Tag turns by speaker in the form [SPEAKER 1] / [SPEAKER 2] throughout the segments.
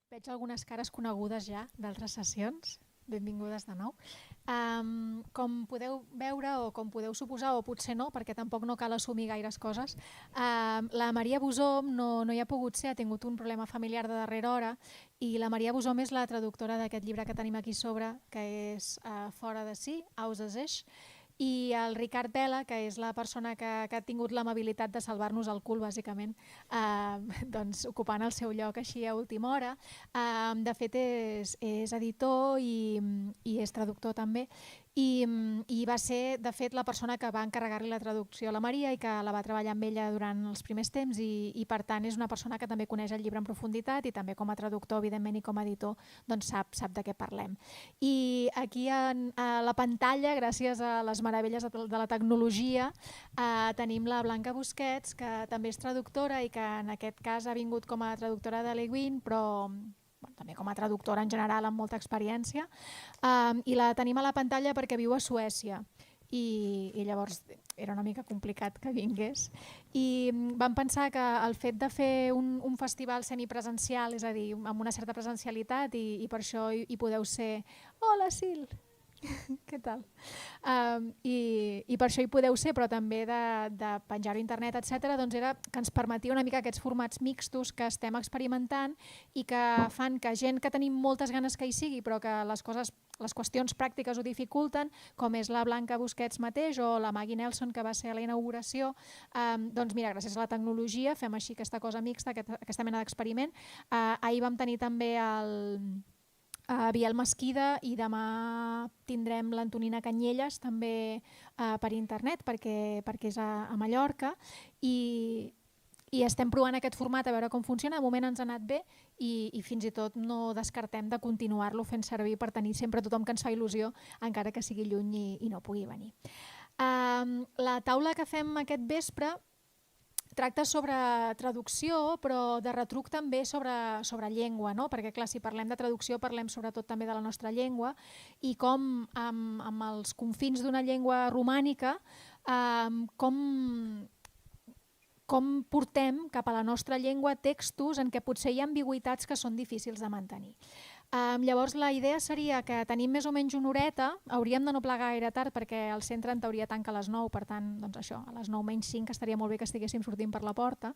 [SPEAKER 1] Veig algunes cares conegudes ja d'altres sessions. Benvingudes de nou. Com podeu veure o com podeu suposar, o potser no, perquè tampoc no cal assumir gaires coses, la Maria Bosom no hi ha pogut ser, ha tingut un problema familiar de darrera hora, i la Maria Bosom és la traductora d'aquest llibre que tenim aquí sobre, que és Fora de si, Aus es eix, i el Ricard Vela, que és la persona que ha tingut l'amabilitat de salvar-nos el cul, bàsicament, doncs, ocupant el seu lloc així a última hora. De fet, és editor i és traductor també, i va ser, de fet, la persona que va encarregar-li la traducció a la Maria i que la va treballar amb ella durant els primers temps i per tant, és una persona que també coneix el llibre en profunditat i també com a traductor, evidentment, i com a editor, doncs sap de què parlem. I aquí a la pantalla, gràcies a les meravelles de la tecnologia, tenim la Blanca Busquets, que també és traductora i que en aquest cas ha vingut com a traductora de Le Guin, però també com a traductora en general amb molta experiència, i la tenim a la pantalla perquè viu a Suècia i llavors era una mica complicat que vingués i vam pensar que el fet de fer un festival semipresencial, és a dir, amb una certa presencialitat i per això hi podeu ser. Hola, Sil! Què tal? I per això hi podeu ser, però també de penjar-ho a internet, etc. Doncs era que ens permetia una mica aquests formats mixtos que estem experimentant i que fan que gent que tenim moltes ganes que hi sigui, però que les qüestions pràctiques ho dificulten, com és la Blanca Busquets mateix o la Maggie Nelson, que va ser a la inauguració, doncs mira, gràcies a la tecnologia fem així aquesta cosa mixta, aquesta mena d'experiment. Ahir vam tenir també a Biel Mesquida i demà tindrem l'Antonina Canyelles també per internet perquè és a Mallorca i estem provant aquest format a veure com funciona. De moment ens ha anat bé i fins i tot no descartem de continuar-lo fent servir per tenir sempre tothom que ens fa il·lusió, encara que sigui lluny i no pugui venir. La taula que fem aquest vespre tracta sobre traducció, però de retruc també sobre llengua, no? Perquè clar, si parlem de traducció parlem sobretot també de la nostra llengua i com amb els confins d'una llengua romànica com portem cap a la nostra llengua textos en què potser hi ha ambigüitats que són difícils de mantenir. Llavors la idea seria que tenim més o menys una horeta, hauríem de no plegar gaire tard perquè el centre en teoria tanca a les 9, per tant, doncs això, a les 9 menys 5 estaria molt bé que estiguéssim sortint per la porta.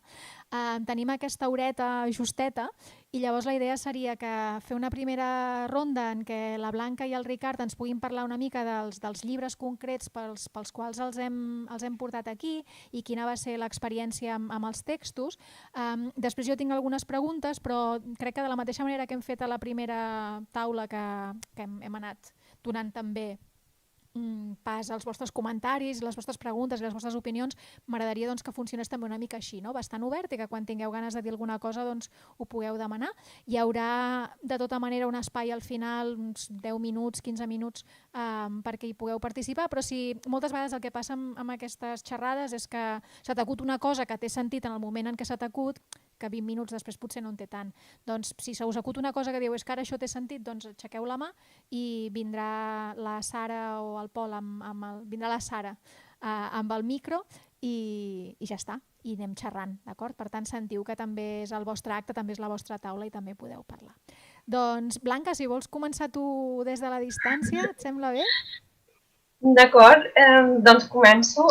[SPEAKER 1] Tenim aquesta horeta justeta i llavors la idea seria que fer una primera ronda en què la Blanca i el Ricard ens puguin parlar una mica dels llibres concrets pels quals els hem portat aquí i quina va ser l'experiència amb els textos. Després jo tinc algunes preguntes, però crec que de la mateixa manera que hem fet a la primera taula que hem anat donant també pas als vostres comentaris, les vostres preguntes i les vostres opinions, m'agradaria doncs, que funcionés també una mica així, no? Bastant obert i que quan tingueu ganes de dir alguna cosa doncs, ho pugueu demanar. Hi haurà de tota manera un espai al final, uns 10 minuts, 15 minuts perquè hi pugueu participar, però si moltes vegades el que passa amb aquestes xerrades és que se t'acut una cosa que té sentit en el moment en què se t'acut, que 20 minuts després potser no en té tant. Doncs si se us acut una cosa que diu és que ara això té sentit, doncs aixequeu la mà i vindrà la Sara o el Pol vindrà la Sara amb el micro i ja està, i anem xerrant, d'acord? Per tant, sentiu que també és el vostre acte, també és la vostra taula i també podeu parlar. Doncs, Blanca, si vols començar tu des de la distància, et sembla bé?
[SPEAKER 2] D'acord, doncs començo.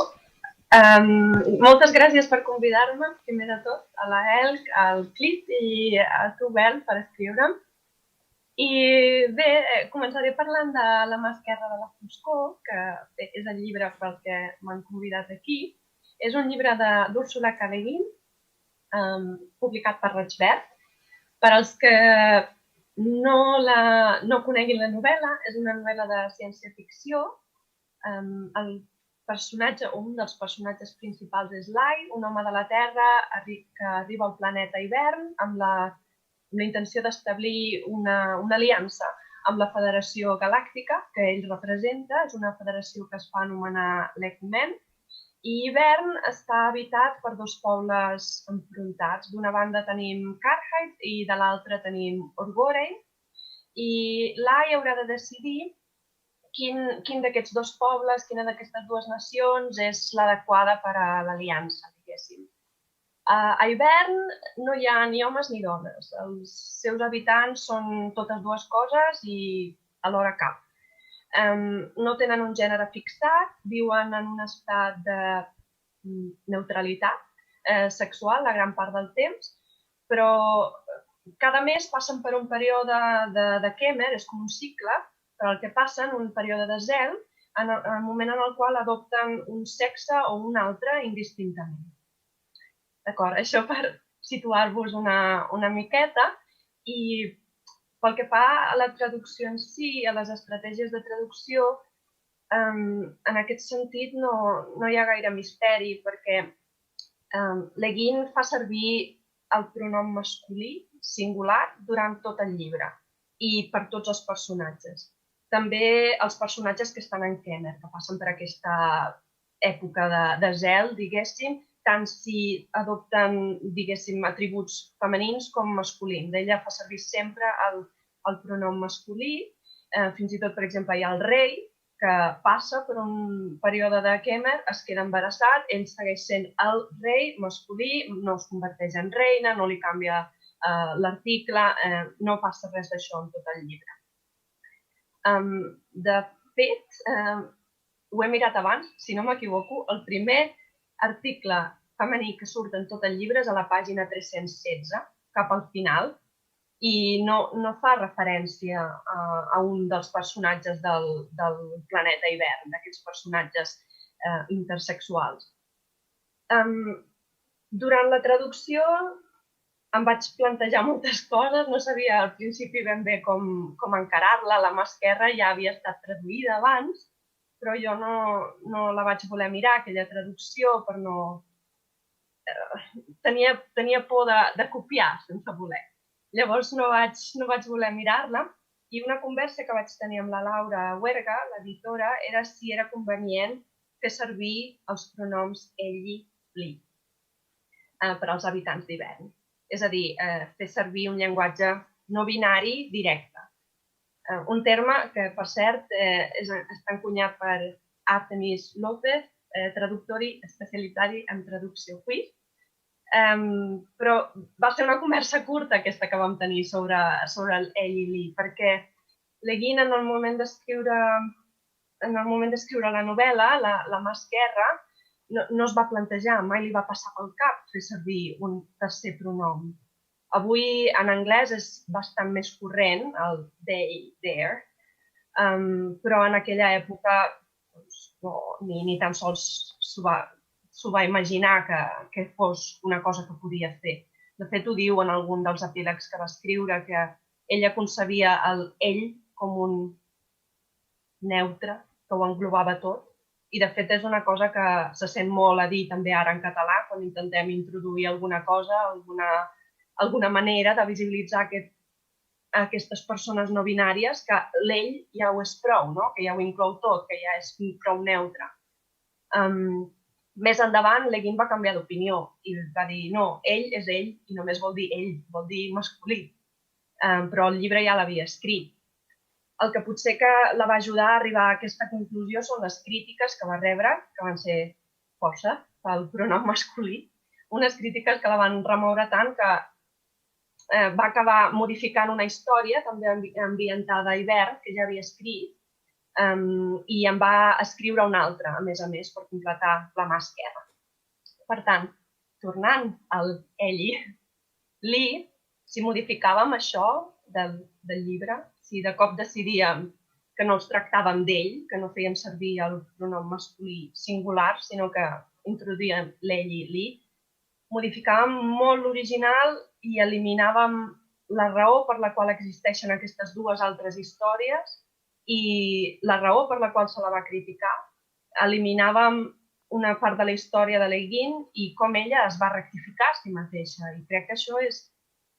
[SPEAKER 2] Moltes gràcies per convidar-me, primer de tot, a la Elc, al Clip i a tu, Bel, per escriure'm. I bé, començaré parlant de La mà esquerra de la foscor, que és el llibre pel que m'han convidat aquí. És un llibre d'Úrsula K. Le Guin, publicat per Roig Verd. Per als que no coneguin la novel·la, és una novel·la de ciència-ficció. El personatge, un dels personatges principals és Lai, un home de la Terra que arriba al planeta Hivern amb la intenció d'establir una aliança amb la Federació Galàctica que ell representa. És una federació que es fa anomenar l'Eggman. I Hivern està habitat per dos pobles enfrontats. D'una banda tenim Karhide i de l'altra tenim Orgorein. I Lai haurà de decidir quin d'aquests dos pobles, quina d'aquestes dues nacions és l'adequada per a l'aliança, diguéssim. A hivern no hi ha ni homes ni dones. Els seus habitants són totes dues coses i alhora cap. No tenen un gènere fixat, viuen en un estat de neutralitat sexual la gran part del temps, però cada mes passen per un període de Kemer, és com un cicle, per al que passen un període de zel, en el moment en el qual adopten un sexe o un altre indistintament. D'acord? Això per situar-vos una miqueta. I pel que fa a la traducció en si, a les estratègies de traducció, en aquest sentit no hi ha gaire misteri, perquè Le Guin fa servir el pronom masculí singular durant tot el llibre i per tots els personatges. També els personatges que estan en Kemer, que passen per aquesta època de zel, diguéssim, tant si adopten, diguéssim, atributs femenins com masculins. Ella fa servir sempre el pronom masculí, fins i tot, per exemple, hi ha el rei, que passa per un període de Kemer, es queda embarassat, ell segueix sent el rei masculí, no es converteix en reina, no li canvia l'article, no passa res d'això en tot el llibre. De fet, ho he mirat abans, si no m'equivoco, el primer article femení que surt en tot el llibre és a la pàgina 316, cap al final, i no fa referència a un dels personatges del planeta hivern, d'aquests personatges intersexuals. Durant la traducció em vaig plantejar moltes coses, no sabia al principi ben bé com encarar-la. La mà esquerra ja havia estat traduïda abans, però jo no la vaig voler mirar, aquella traducció, per no... Tenia por de copiar sense voler. Llavors no vaig voler mirar-la i una conversa que vaig tenir amb la Laura Huerga, l'editora, era si era convenient fer servir els pronoms ell i li per als habitants d'hivern. És a dir, fer servir un llenguatge no binari directe. Un terme que, per cert, està encunyat per Artemis López, traductori especialitzat en traducció quiz. Però va ser una conversa curta aquesta que vam tenir sobre el ell i li, perquè Le Guin en el moment d'escriure la novel·la, la mà esquerra, no es va plantejar, mai li va passar pel cap fer servir un tercer pronom. Avui en anglès és bastant més corrent, el they, their, però en aquella època ni tan sols s'ho va imaginar que fos una cosa que podia fer. De fet, ho diu en algun dels epílegs que va escriure, que ella concebia el ell com un neutre, que ho englobava tot. I, de fet, és una cosa que se sent molt a dir també ara en català, quan intentem introduir alguna cosa, alguna manera de visibilitzar aquestes persones no binàries, que l'ell ja ho és prou, no? Que ja ho inclou tot, que ja és prou neutre. Més endavant, Le Guin va canviar d'opinió i va dir, no, ell és ell i només vol dir ell, vol dir masculí. Però el llibre ja l'havia escrit. El que potser que la va ajudar a arribar a aquesta conclusió són les crítiques que va rebre, que van ser força, pel pronom masculí. Unes crítiques que la van remoure tant que va acabar modificant una història, també ambientada a hivern, que ja havia escrit, i en va escriure una altra, a més, per completar la mà esquerra. Per tant, tornant al ell i li, si modificàvem això del llibre, si de cop decidíem que no els tractàvem d'ell, que no fèiem servir el pronom masculí singular, sinó que introduïem l'ell i li, modificàvem molt l'original i eliminàvem la raó per la qual existeixen aquestes dues altres històries i la raó per la qual se la va criticar. Eliminàvem una part de la història de Le Guin i com ella es va rectificar a si mateixa. I crec que això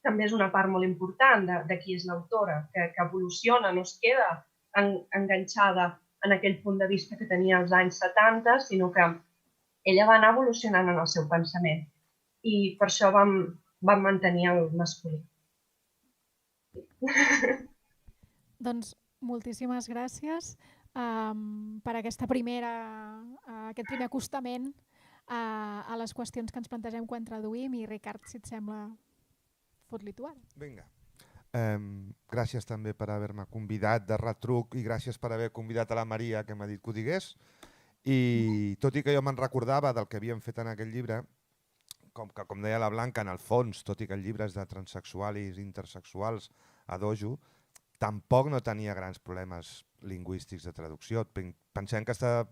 [SPEAKER 2] també és una part molt important de qui és l'autora, que evoluciona, no es queda enganxada en aquell punt de vista que tenia als anys 70, sinó que ella va anar evolucionant en el seu pensament. I per això vam mantenir el masculí.
[SPEAKER 1] Doncs moltíssimes gràcies per aquest primer acostament a les qüestions que ens plantegem quan traduïm i Ricard, si et sembla, fot-li tu ara.
[SPEAKER 3] Vinga. Gràcies també per haver-me convidat de retruc i gràcies per haver convidat a la Maria que m'ha dit que ho digués. I tot i que jo me'n recordava del que havíem fet en aquell llibre, com deia la Blanca, en el fons, tot i que el llibre és de transsexuals i intersexuals a dojo, tampoc no tenia grans problemes lingüístics de traducció. Pensem que està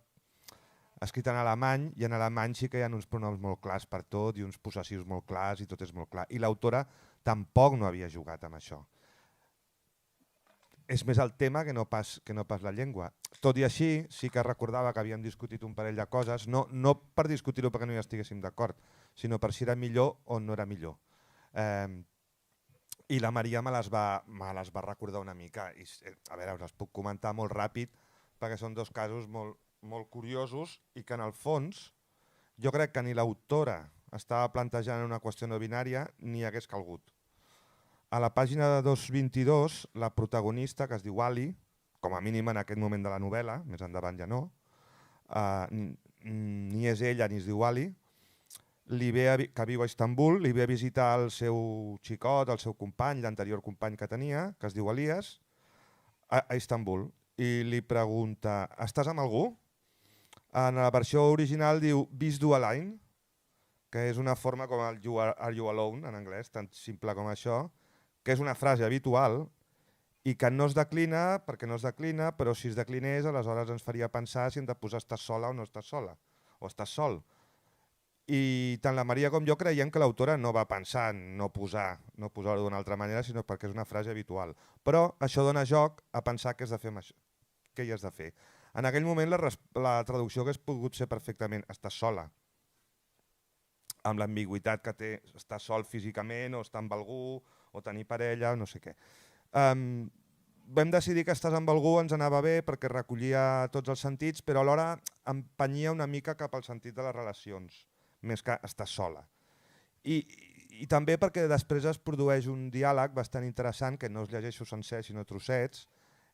[SPEAKER 3] escrit en alemany i en alemany sí que hi ha uns pronoms molt clars per tot i uns possessius molt clars i tot és molt clar. I l'autora tampoc no havia jugat amb això. És més el tema que no pas la llengua. Tot i així, sí que recordava que havíem discutit un parell de coses, no per discutir-ho perquè no hi estiguéssim d'acord, sinó per si era millor o no era millor. I la Maria me les va recordar una mica. I, a veure, us les puc comentar molt ràpid perquè són dos casos molt curiosos i que en el fons jo crec que ni l'autora estava plantejant una qüestió no binària ni hagués calgut. A la pàgina de 222, la protagonista, que es diu Ali, com a mínim en aquest moment de la novel·la, més endavant ja no, ni és ella ni es diu Ali, que viu a Istanbul, li ve a visitar el seu xicot, el seu company, l'anterior company que tenia, que es diu Elias, a Istanbul, i li pregunta, estàs amb algú? En la versió original diu Bist du allein, que és una forma com el Are you alone en anglès, tan simple com això, que és una frase habitual i que no es declina perquè no es declina, però si es declinés aleshores ens faria pensar si hem de posar estàs sola o no estàs sola, o estàs sol. I tant la Maria com jo creiem que l'autora no va pensar en no posar-ho d'una altra manera, sinó perquè és una frase habitual. Però això dona joc a pensar què has de fer amb això, què hi has de fer. En aquell moment la traducció hagués pogut ser perfectament estàs sola, amb l'ambigüitat que té estar sol físicament o estar amb algú o tenir parella o no sé què. Vam decidir que estàs amb algú ens anava bé perquè recollia tots els sentits, però alhora empenyia una mica cap al sentit de les relacions, més que estar sola. I també perquè després es produeix un diàleg bastant interessant, que no us llegeixo sencer sinó trossets,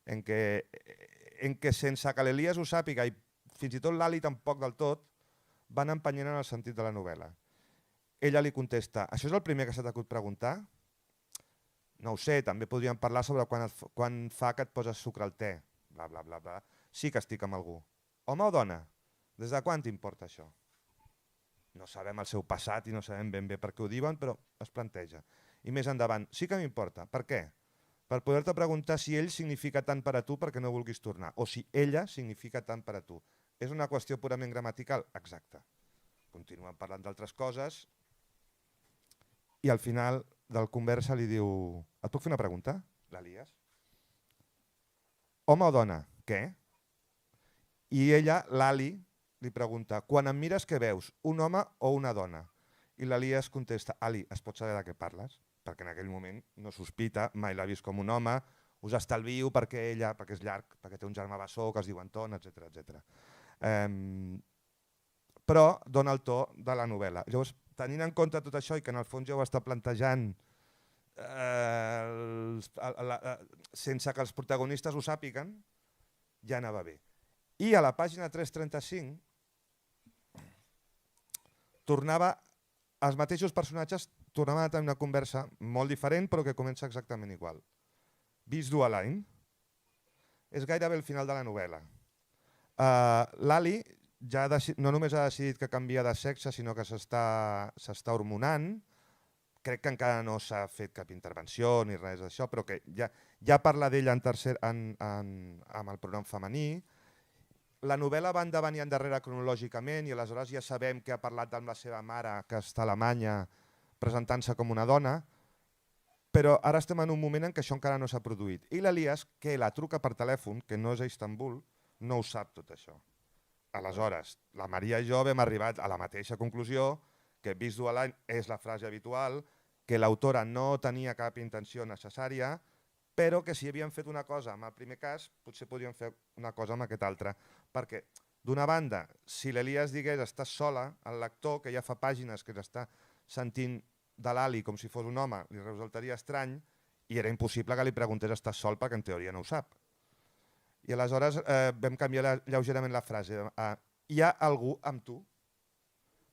[SPEAKER 3] en què sense que l'Elias ho sàpiga i fins i tot l'Ali tampoc del tot, van empenyent en el sentit de la novel·la. Ella li contesta, això és el primer que s'ha t'acut preguntar? No ho sé, també podríem parlar sobre quan fa que et poses sucre al te. Bla, bla, bla, bla. Sí que estic amb algú. Home o dona? Des de quan t'importa això? No sabem el seu passat i no sabem ben bé per què ho diuen, però es planteja. I més endavant, sí que m'importa. Per què? Per poder-te preguntar si ell significa tant per a tu perquè no vulguis tornar, o si ella significa tant per a tu. És una qüestió purament gramatical? Exacte. Continuen parlant d'altres coses i al final del conversa li diu et puc fer una pregunta, l'Elias? Home o dona? Què? I ella, l'Ali, li pregunta quan em mires què veus, un home o una dona? I l'Elias contesta, Ali, es pot saber de què parles? Perquè en aquell moment no sospita, mai l'ha vist com un home, us estalvio perquè ella, perquè és llarg, perquè té un germà bessó que es diu Anton, etc. Però dona el to de la novel·la. Llavors, tenint en compte tot això i que en el fons ja ho està plantejant sense que els protagonistes ho sàpiguen, ja anava bé. I a la pàgina 335 els mateixos personatges tornaven a tenir una conversa molt diferent però que comença exactament igual. Bist du allein? És gairebé el final de la novel·la. L'Ali ja no només ha decidit que canvia de sexe, sinó que s'està hormonant. Crec que encara no s'ha fet cap intervenció ni res d'això, però que ja parla d'ella amb el pronom femení. La novel·la va endavant i endarrere cronològicament i aleshores ja sabem que ha parlat amb la seva mare, que està a Alemanya, presentant-se com una dona, però ara estem en un moment en què això encara no s'ha produït. I l'Elias, que la truca per telèfon, que no és a Istanbul, no ho sap tot això. Aleshores, la Maria i jo vam arribar a la mateixa conclusió, que Bist du allein és la frase habitual, que l'autora no tenia cap intenció necessària, però que si havien fet una cosa amb el primer cas, potser podrien fer una cosa amb aquest altre. Perquè, d'una banda, si l'Elias digués estàs sola, el lector, que ja fa pàgines que s'està sentint de l'Ali com si fos un home, li resultaria estrany i era impossible que li preguntés estàs sol perquè en teoria no ho sap. I aleshores vam canviar lleugerament la frase. Hi ha algú amb tu?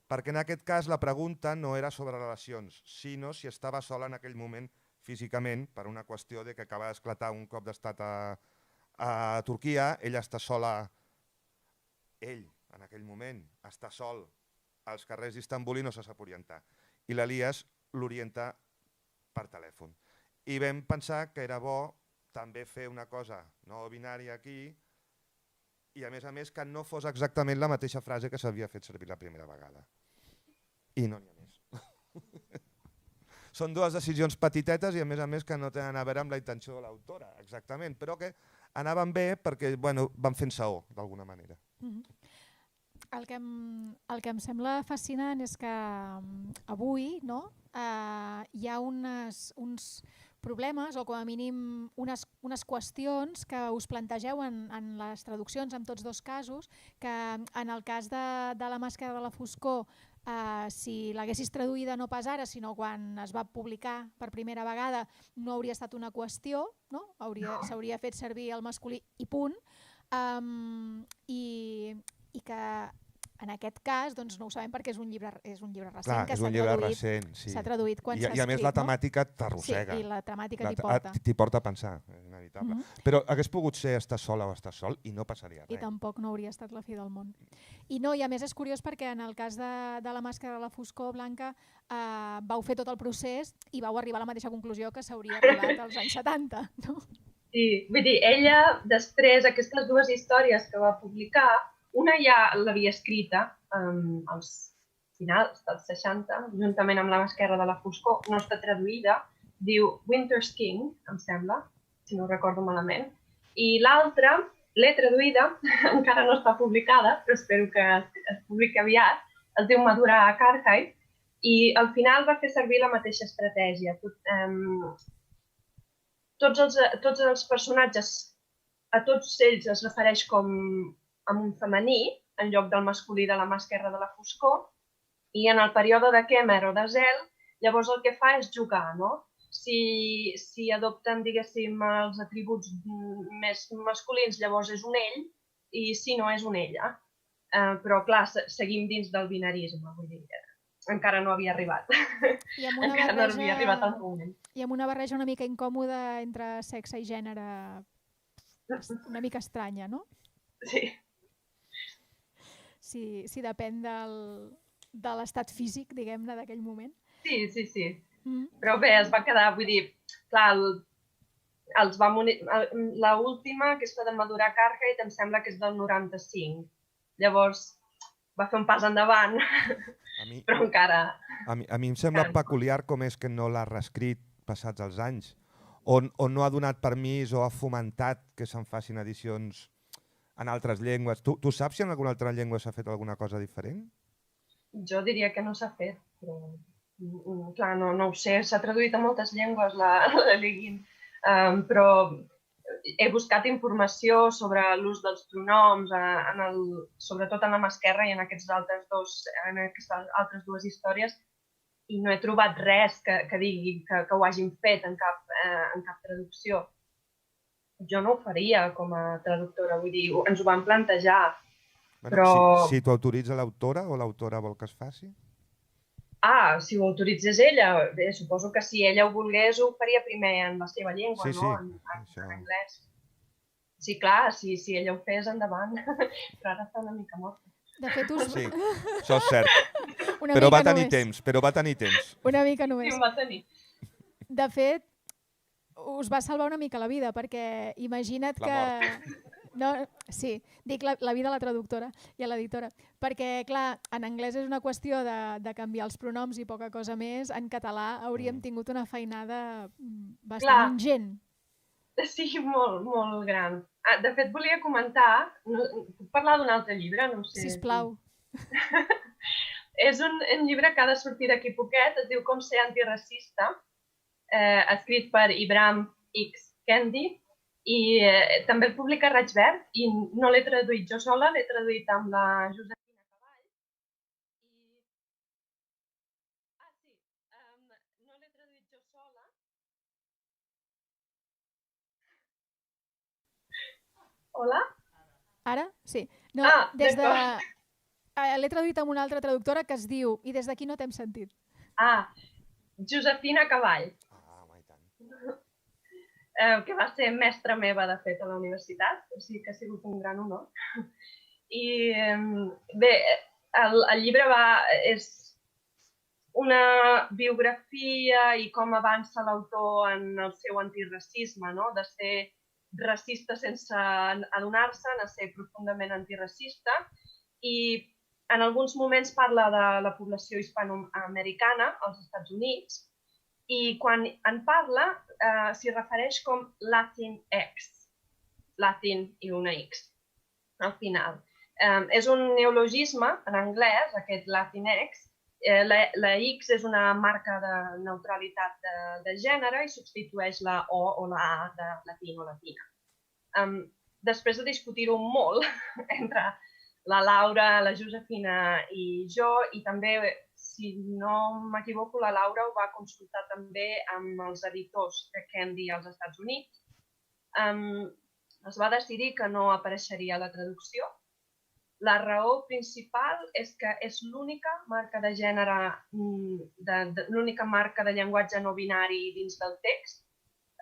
[SPEAKER 3] perquè en aquest cas la pregunta no era sobre relacions, sinó si estava sola en aquell moment físicament, per una qüestió de que acaba d'esclatar un cop d'estat a Turquia, ell està sola, ell en aquell moment està sol als carrers d'Istanbul i no se sap orientar. I l'Elias l'orienta per telèfon. I vam pensar que era bo també fer una cosa no binària aquí i a més que no fos exactament la mateixa frase que s'havia fet servir la primera vegada. I no n'hi ha més. Són dues decisions petitetes i a més que no tenen a veure amb la intenció de l'autora, exactament, però que anaven bé perquè van fent saó d'alguna manera.
[SPEAKER 1] El que em sembla fascinant és que avui hi ha uns problemes o com a mínim unes qüestions que us plantegeu en les traduccions en tots dos casos, que en el cas de La màscara de la foscor, si l'haguessis traduïda no pas ara, sinó quan es va publicar per primera vegada, no hauria estat una qüestió, no? S'hauria fet servir el masculí i punt, i que en aquest cas no ho sabem perquè és un llibre recent.
[SPEAKER 3] Clar, és un llibre recent, sí.
[SPEAKER 1] S'ha traduït quan s'ha escrit.
[SPEAKER 3] I a més la temàtica t'arrossega.
[SPEAKER 1] Sí, i la temàtica t'hi porta.
[SPEAKER 3] T'hi porta a pensar, és inevitable. Però hagués pogut ser estar sola o estar sol i no passaria res.
[SPEAKER 1] I tampoc no hauria estat la fi del món. I a més és curiós perquè en el cas de La màscara de la foscor, Blanca, vau fer tot el procés i vau arribar a la mateixa conclusió que s'hauria arribat als anys 70, no?
[SPEAKER 2] Sí, vull dir, ella després, aquestes dues històries que va publicar, una ja l'havia escrita als finals dels 60, juntament amb La màscara de la foscor, no està traduïda, diu Winter's King, em sembla, si no ho recordo malament, i l'altra l'he traduïda, encara no està publicada, però espero que es publiqui aviat, es diu Madurar a Carhide, i al final va fer servir la mateixa estratègia. Tots els personatges, a tots ells es refereix com amb un femení, en lloc del masculí de La màscara de la foscor, i en el període de Kemer o de Zel, llavors el que fa és jugar, no? Si adopten, diguéssim, els atributs més masculins, llavors és un ell, i si no, és una ella. Però, clar, seguim dins del binarisme, vull dir, encara no havia arribat. Encara no havia arribat al moment.
[SPEAKER 1] I amb una barreja una mica incòmoda entre sexe i gènere, una mica estranya, no?
[SPEAKER 2] Sí.
[SPEAKER 1] Si depèn de l'estat físic, diguem-ne, d'aquell moment.
[SPEAKER 2] Sí. Però bé, es va quedar, vull dir, clar, l'última, aquesta de Madurar a Carhide, em sembla que és del 95. Llavors, va fer un pas endavant, però encara...
[SPEAKER 3] A mi em sembla peculiar com és que no l'ha reescrit passats els anys, o no ha donat permís o ha fomentat que se'n facin edicions en altres llengües. Tu saps si en alguna altra llengua s'ha fet alguna cosa diferent?
[SPEAKER 2] Jo diria que no s'ha fet, però clar, no ho sé. S'ha traduït a moltes llengües la Leguin, però he buscat informació sobre l'ús dels pronoms, sobretot en La mà esquerra i en aquestes altres dues històries, i no he trobat res que digui que ho hagin fet en cap traducció. Jo no ho faria com a traductora, vull dir, ens ho van plantejar, però...
[SPEAKER 3] Si t'ho autoritza l'autora o l'autora vol que es faci?
[SPEAKER 2] Si ho autoritzés ella, bé, suposo que si ella ho volgués ho faria primer en la seva llengua, no? En anglès. Sí, clar, si ella ho fes, endavant, però ara està una mica morta.
[SPEAKER 1] De fet,
[SPEAKER 3] sí, això és cert. Però va tenir temps.
[SPEAKER 1] Una mica només.
[SPEAKER 2] Sí, va tenir.
[SPEAKER 1] De fet, us va salvar una mica la vida, perquè imagina't que... No, sí, dic la vida a la traductora i a l'editora, perquè, clar, en anglès és una qüestió de canviar els pronoms i poca cosa més. En català hauríem tingut una feinada bastant ingent.
[SPEAKER 2] Sí, molt, molt gran. De fet, volia comentar, puc parlar d'un altre llibre? No sé.
[SPEAKER 1] Sisplau.
[SPEAKER 2] És un llibre que ha de sortir d'aquí poquet, es diu Com ser antiracista, escrit per Ibram X. Kendi, i també el publica Raig Verd, i no l'he traduït jo sola, l'he traduït amb la Josefina Cavall. No l'he traduït jo sola. Hola?
[SPEAKER 1] Ara? Sí. No, l'he traduït amb una altra traductora que es diu I des d'aquí no t'hem sentit.
[SPEAKER 2] Josefina Cavall.
[SPEAKER 3] Home, i tant.
[SPEAKER 2] Que va ser mestra meva, de fet, a la universitat, o sigui que ha sigut un gran honor. I bé, el llibre és una biografia i com avança l'autor en el seu antiracisme, no? De ser racista sense adonar-se, a ser profundament antiracista, i en alguns moments parla de la població hispanoamericana als Estats Units, i quan en parla s'hi refereix com Latinx, Latin i una X al final. És un neologisme en anglès, aquest Latinx. La X és una marca de neutralitat de gènere i substitueix la O la A de latino o latina. Després de discutir-ho molt entre la Laura, la Josefina i jo, i també, si no m'equivoco, la Laura ho va consultar també amb els editors de Candy als Estats Units, es va decidir que no apareixeria a la traducció. La raó principal és que és l'única marca de gènere, l'única marca de llenguatge no binari dins del text.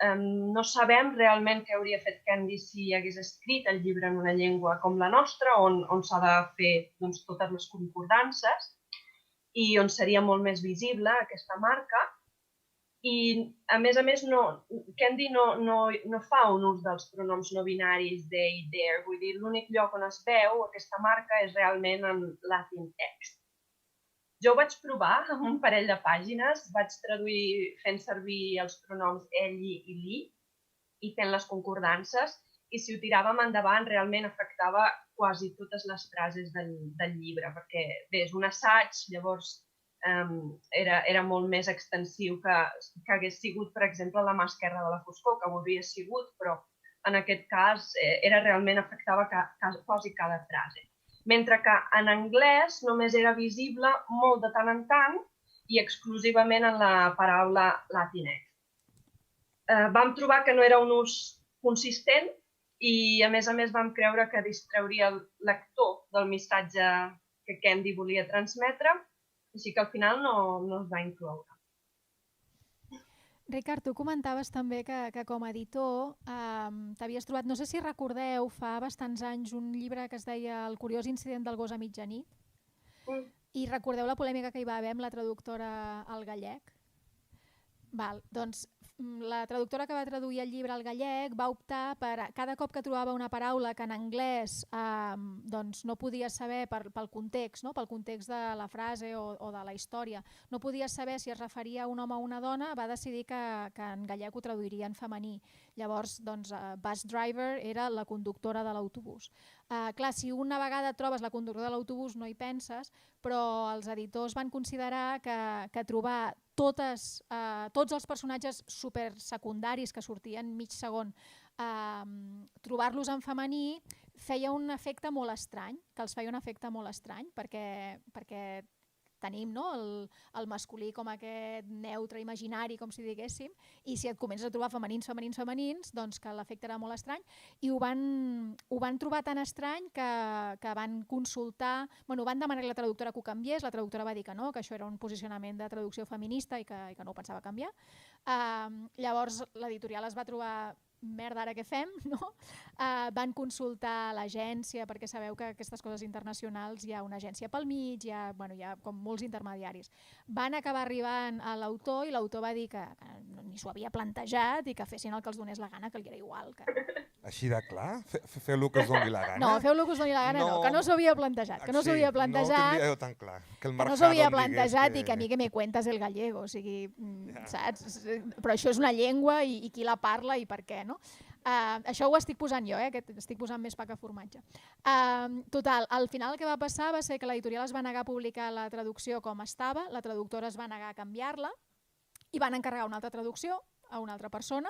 [SPEAKER 2] No sabem realment què hauria fet Candy si hagués escrit el llibre en una llengua com la nostra, on s'ha de fer totes les concordances i on seria molt més visible aquesta marca. I, a més, Candy no fa un ús dels pronoms no binaris they, their. Vull dir, l'únic lloc on es veu aquesta marca és realment en Latinx. Jo ho vaig provar amb un parell de pàgines, vaig traduir fent servir els pronoms ell i li i fent les concordances, i si ho tiràvem endavant realment afectava quasi totes les frases del llibre, perquè bé, és un assaig, llavors era molt més extensiu que hagués sigut, per exemple, la mà esquerra de la foscor, que ho hauria sigut, però en aquest cas realment afectava quasi cada frase. Mentre que en anglès només era visible molt de tant en tant i exclusivament en la paraula Latinx. Vam trobar que no era un ús consistent i, a més vam creure que distrauria el lector del missatge que Candy volia transmetre, així que al final no es va incloure.
[SPEAKER 1] Ricard, tu comentaves també que com a editor t'havies trobat, no sé si recordeu, fa bastants anys un llibre que es deia El curiós incident del gos a mitjanit, i recordeu la polèmica que hi va haver amb la traductora al gallec? Doncs la traductora que va traduir el llibre al gallec va optar per, cada cop que trobava una paraula que en anglès no podia saber pel context, pel context de la frase o de la història, no podia saber si es referia a un home o una dona, va decidir que en gallec ho traduiria en femení. Llavors, bus driver era la conductora de l'autobús. Clar, si una vegada trobes la conductora de l'autobús no hi penses, però els editors van considerar que trobar tots els personatges supersecundaris que sortien mig segon, trobar-los en femení feia un efecte molt estrany, perquè tenim el masculí com aquest neutre imaginari, com si diguéssim, i si et comences a trobar femenins, doncs que l'efecte era molt estrany, i ho van trobar tan estrany que van consultar, van demanar a la traductora que ho canviés, la traductora va dir que no, que això era un posicionament de traducció feminista i que no ho pensava canviar. Llavors l'editorial es va trobar merda, ara què fem? Van consultar l'agència, perquè sabeu que aquestes coses internacionals hi ha una agència pel mig, hi ha com molts intermediaris. Van acabar arribant a l'autor i l'autor va dir que ni s'ho havia plantejat i que fessin el que els donés la gana, que li era igual.
[SPEAKER 3] Així de clar? Feu-lo que us doni la gana?
[SPEAKER 1] No, feu-lo que us doni la gana no, que no s'ho havia plantejat.
[SPEAKER 3] No ho tindria jo tan clar. Que no
[SPEAKER 1] s'ho havia plantejat i que a mi que me cuentas el gallego, o sigui, saps? Però això és una llengua i qui la parla i per què, no? Això ho estic posant jo, que estic posant més pa que formatge. Total, al final el que va passar va ser que l'editorial es va negar a publicar la traducció com estava, la traductora es va negar a canviar-la i van encarregar una altra traducció a una altra persona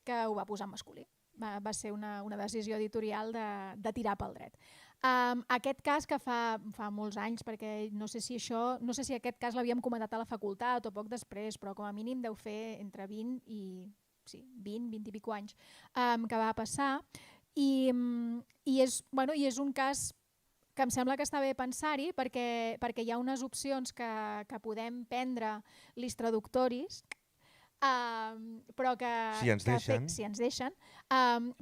[SPEAKER 1] que ho va posar en masculí. Va ser una decisió editorial de tirar pel dret. Aquest cas que fa molts anys, perquè no sé si aquest cas l'havíem comentat a la facultat o poc després, però com a mínim deu fer entre 20 i 20 i pico anys que va passar, i és un cas que em sembla que està bé pensar-hi perquè hi ha unes opcions que podem prendre lis traductoris, però que,
[SPEAKER 3] Si ens deixen.
[SPEAKER 1] si ens deixen,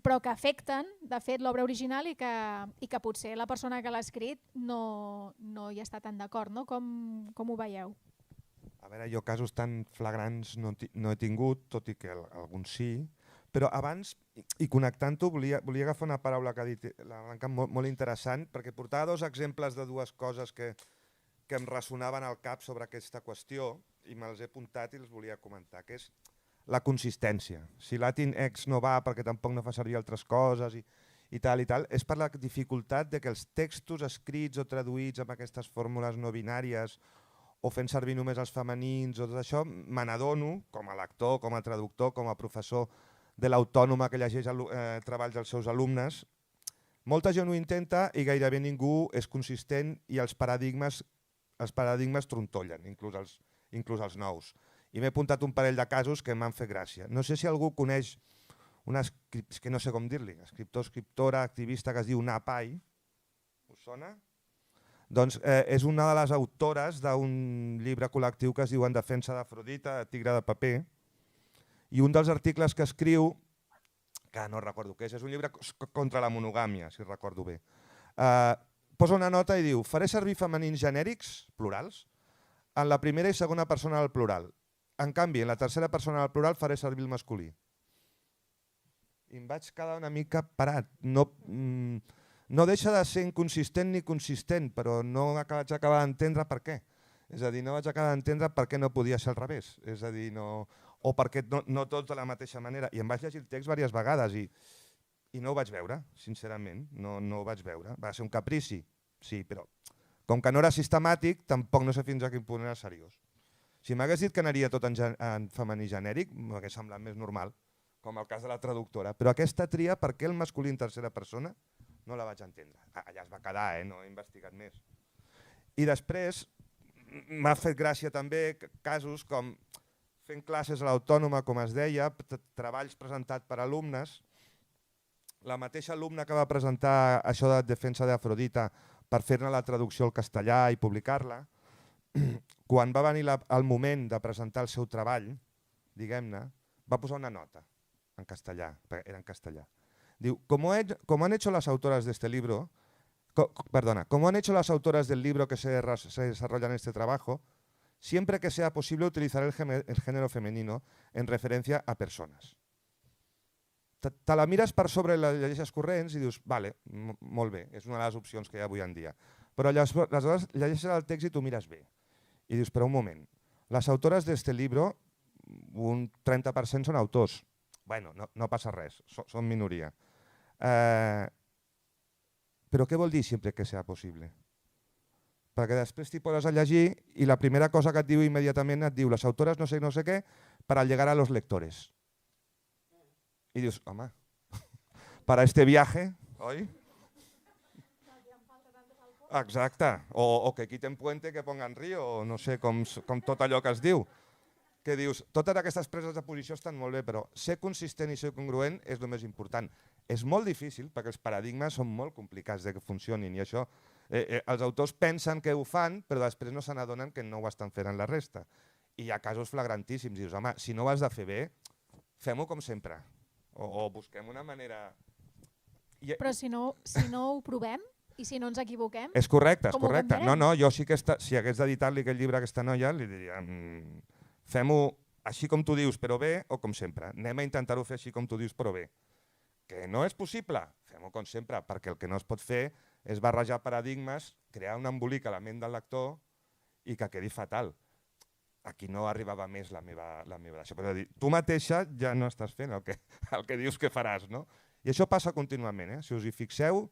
[SPEAKER 1] però que afecten, de fet, l'obra original i que potser la persona que l'ha escrit no hi està tan d'acord, no? Com ho veieu?
[SPEAKER 3] A veure, jo casos tan flagrants no he tingut, tot i que alguns sí, però abans, i connectant-ho, volia agafar una paraula que ha dit la Blanca molt interessant, perquè portava dos exemples de dues coses que em ressonaven al cap sobre aquesta qüestió i me'ls he apuntat i els volia comentar, que és la consistència. Si Latinx no va perquè tampoc no fa servir altres coses i tal, és per la dificultat de que els textos escrits o traduïts amb aquestes fórmules no binàries o fent servir només els femenins o tot això, me n'adono, com a lector, com a traductor, com a professor de l'Autònoma que llegeix treballs dels seus alumnes, molta gent ho intenta i gairebé ningú és consistent i els paradigmes trontollen, inclús els nous. I m'he apuntat un parell de casos que m'han fet gràcia. No sé si algú coneix és que no sé com dir-li, escriptor, escriptora, activista que es diu Napai. Us sona? Doncs és una de les autores d'un llibre col·lectiu que es diu En defensa d'Afrodita, Tigre de paper, i un dels articles que escriu, que no recordo què és un llibre contra la monogàmia, si recordo bé, posa una nota i diu: faré servir femenins genèrics, plurals, en la primera i segona persona del plural. En canvi, en la tercera persona del plural faré servir el masculí. I em vaig quedar una mica parat. No deixa de ser inconsistent ni consistent, però no vaig acabar d'entendre per què. És a dir, no vaig acabar d'entendre per què no podia ser al revés. És a dir, o perquè no tots de la mateixa manera. I em vaig llegir el text diverses vegades i no ho vaig veure, sincerament. No ho vaig veure. Va ser un caprici, sí, però com que no era sistemàtic, tampoc no sé fins a quin punt era seriós. Si m'hagués dit que anaria tot en femení genèric, m'hagués semblat més normal, com el cas de la traductora. Però aquesta tria, per què el masculí en tercera persona, no la vaig entendre. Allà es va quedar, no he investigat més. I després m'ha fet gràcia també casos com fent classes a l'Autònoma, com es deia, treballs presentats per alumnes. La mateixa alumna que va presentar això de defensa d'Afrodita per fer-ne la traducció al castellà i publicar-la, quan va venir el moment de presentar el seu treball, diguem-ne, va posar una nota en castellà, perquè era en castellà. Diu, como han hecho las autoras de este libro, como han hecho las autoras del libro que se desarrolla en este trabajo, siempre que sea posible utilizar el género femenino en referencia a personas. Te la mires per sobre les llegeixes corrents i dius, vale, molt bé, és una de les opcions que hi ha avui en dia. Però aleshores llegeixes el text i tu mires bé. I dius, però un moment, les autores d'este libro, un 30% són autors. Bueno, no passa res, són minoria. Però què vol dir sempre que sea possible? Perquè després t'hi poses a llegir i la primera cosa que et diu immediatament et diu les autores no sé què para llegar a los lectores. I dius, home, para este viaje, oi? Exacte, o que quiten puente, que pongan río, o no sé, com tot allò que es diu. Que dius, totes aquestes preses de posició estan molt bé, però ser consistent i ser congruent és el més important. És molt difícil perquè els paradigmes són molt complicats de que funcionin i això, els autors pensen que ho fan, però després no se n'adonen que no ho estan fent en la resta. I hi ha casos flagrantíssims, dius, home, si no ho has de fer bé, fem-ho com sempre, o busquem una manera...
[SPEAKER 1] Però si no ho provem, i si no ens equivoquem...
[SPEAKER 3] És correcte, és correcte. No, jo sí que si hagués d'editar-li aquest llibre a aquesta noia, li diria fem-ho així com tu dius, però bé, o com sempre. Anem a intentar-ho fer així com tu dius, però bé. Que no és possible? Fem-ho com sempre, perquè el que no es pot fer és barrejar paradigmes, crear un embolic a la ment del lector i que quedi fatal. Aquí no arribava més la meva deixa. Però dir, tu mateixa ja no estàs fent el que dius que faràs, no? I això passa contínuament, Si us hi fixeu,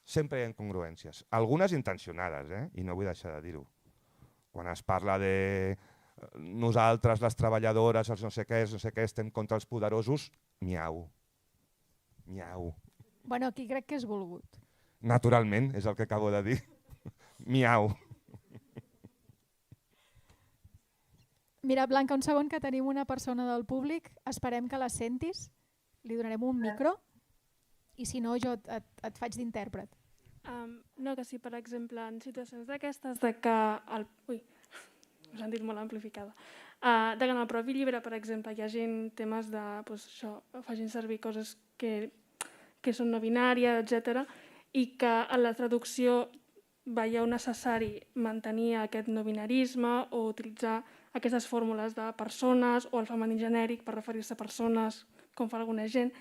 [SPEAKER 3] sempre hi ha incongruències, algunes intencionades, i no vull deixar de dir-ho. Quan es parla de nosaltres, les treballadores, els no sé què, estem contra els poderosos, miau.
[SPEAKER 1] Bueno, aquí crec que és volgut.
[SPEAKER 3] Naturalment, és el que acabo de dir. Miau.
[SPEAKER 1] Mira, Blanca, un segon que tenim una persona del públic, esperem que la sentis, li donarem un micro i si no jo et faig d'intèrpret.
[SPEAKER 4] No, que si per exemple en situacions d'aquestes de que... Ui, m'ho he sentit molt amplificada. De que en el propi llibre, per exemple, hi hagi temes de... facin servir coses que són no binàries, etc. I que en la traducció veieu necessari mantenir aquest no binarisme o utilitzar aquestes fórmules de persones o el femení genèric per referir-se a persones, com fa alguna gent.